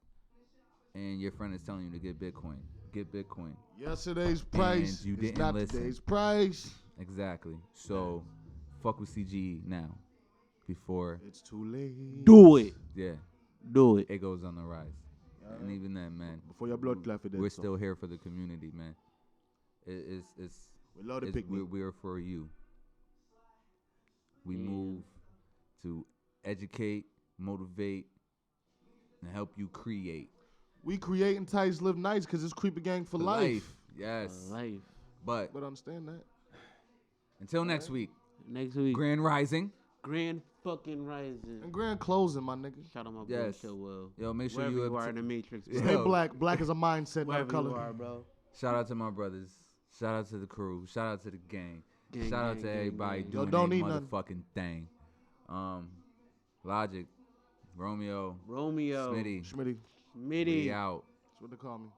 And your friend is telling you to get Bitcoin. Get Bitcoin. Yesterday's price you is didn't not listen. today's price. Exactly. So, fuck with CGE now. Before, It's too late. Do it. yeah, Do it. it goes on the rise. And even then, man, Before your blood clot for that. we're so. still here for the community, man. It's We love the picnic. we're for you. We Yeah. move to educate, motivate, and help you create. We creating tights, live nice, because it's Creeper Gang for life. Yes. Life. But But understand that. until next week, Next week. Grand Rising. Grand fucking rising. And grand closing, my nigga. Shout out my boy Yes. Showell. Yo, make sure Wherever you you are obta- in the Matrix. Yeah. Stay Yo. black. Black is a mindset, not a Wherever color. you are, bro. Shout out to my brothers. Shout out to the crew. Shout out to the gang. Gang, Shout out gang, to gang, everybody gang. Yo, doing don't their need none. motherfucking thing. Logic, Romeo, Romeo. Smitty, Schmitty. Smitty. we out. That's what they call me.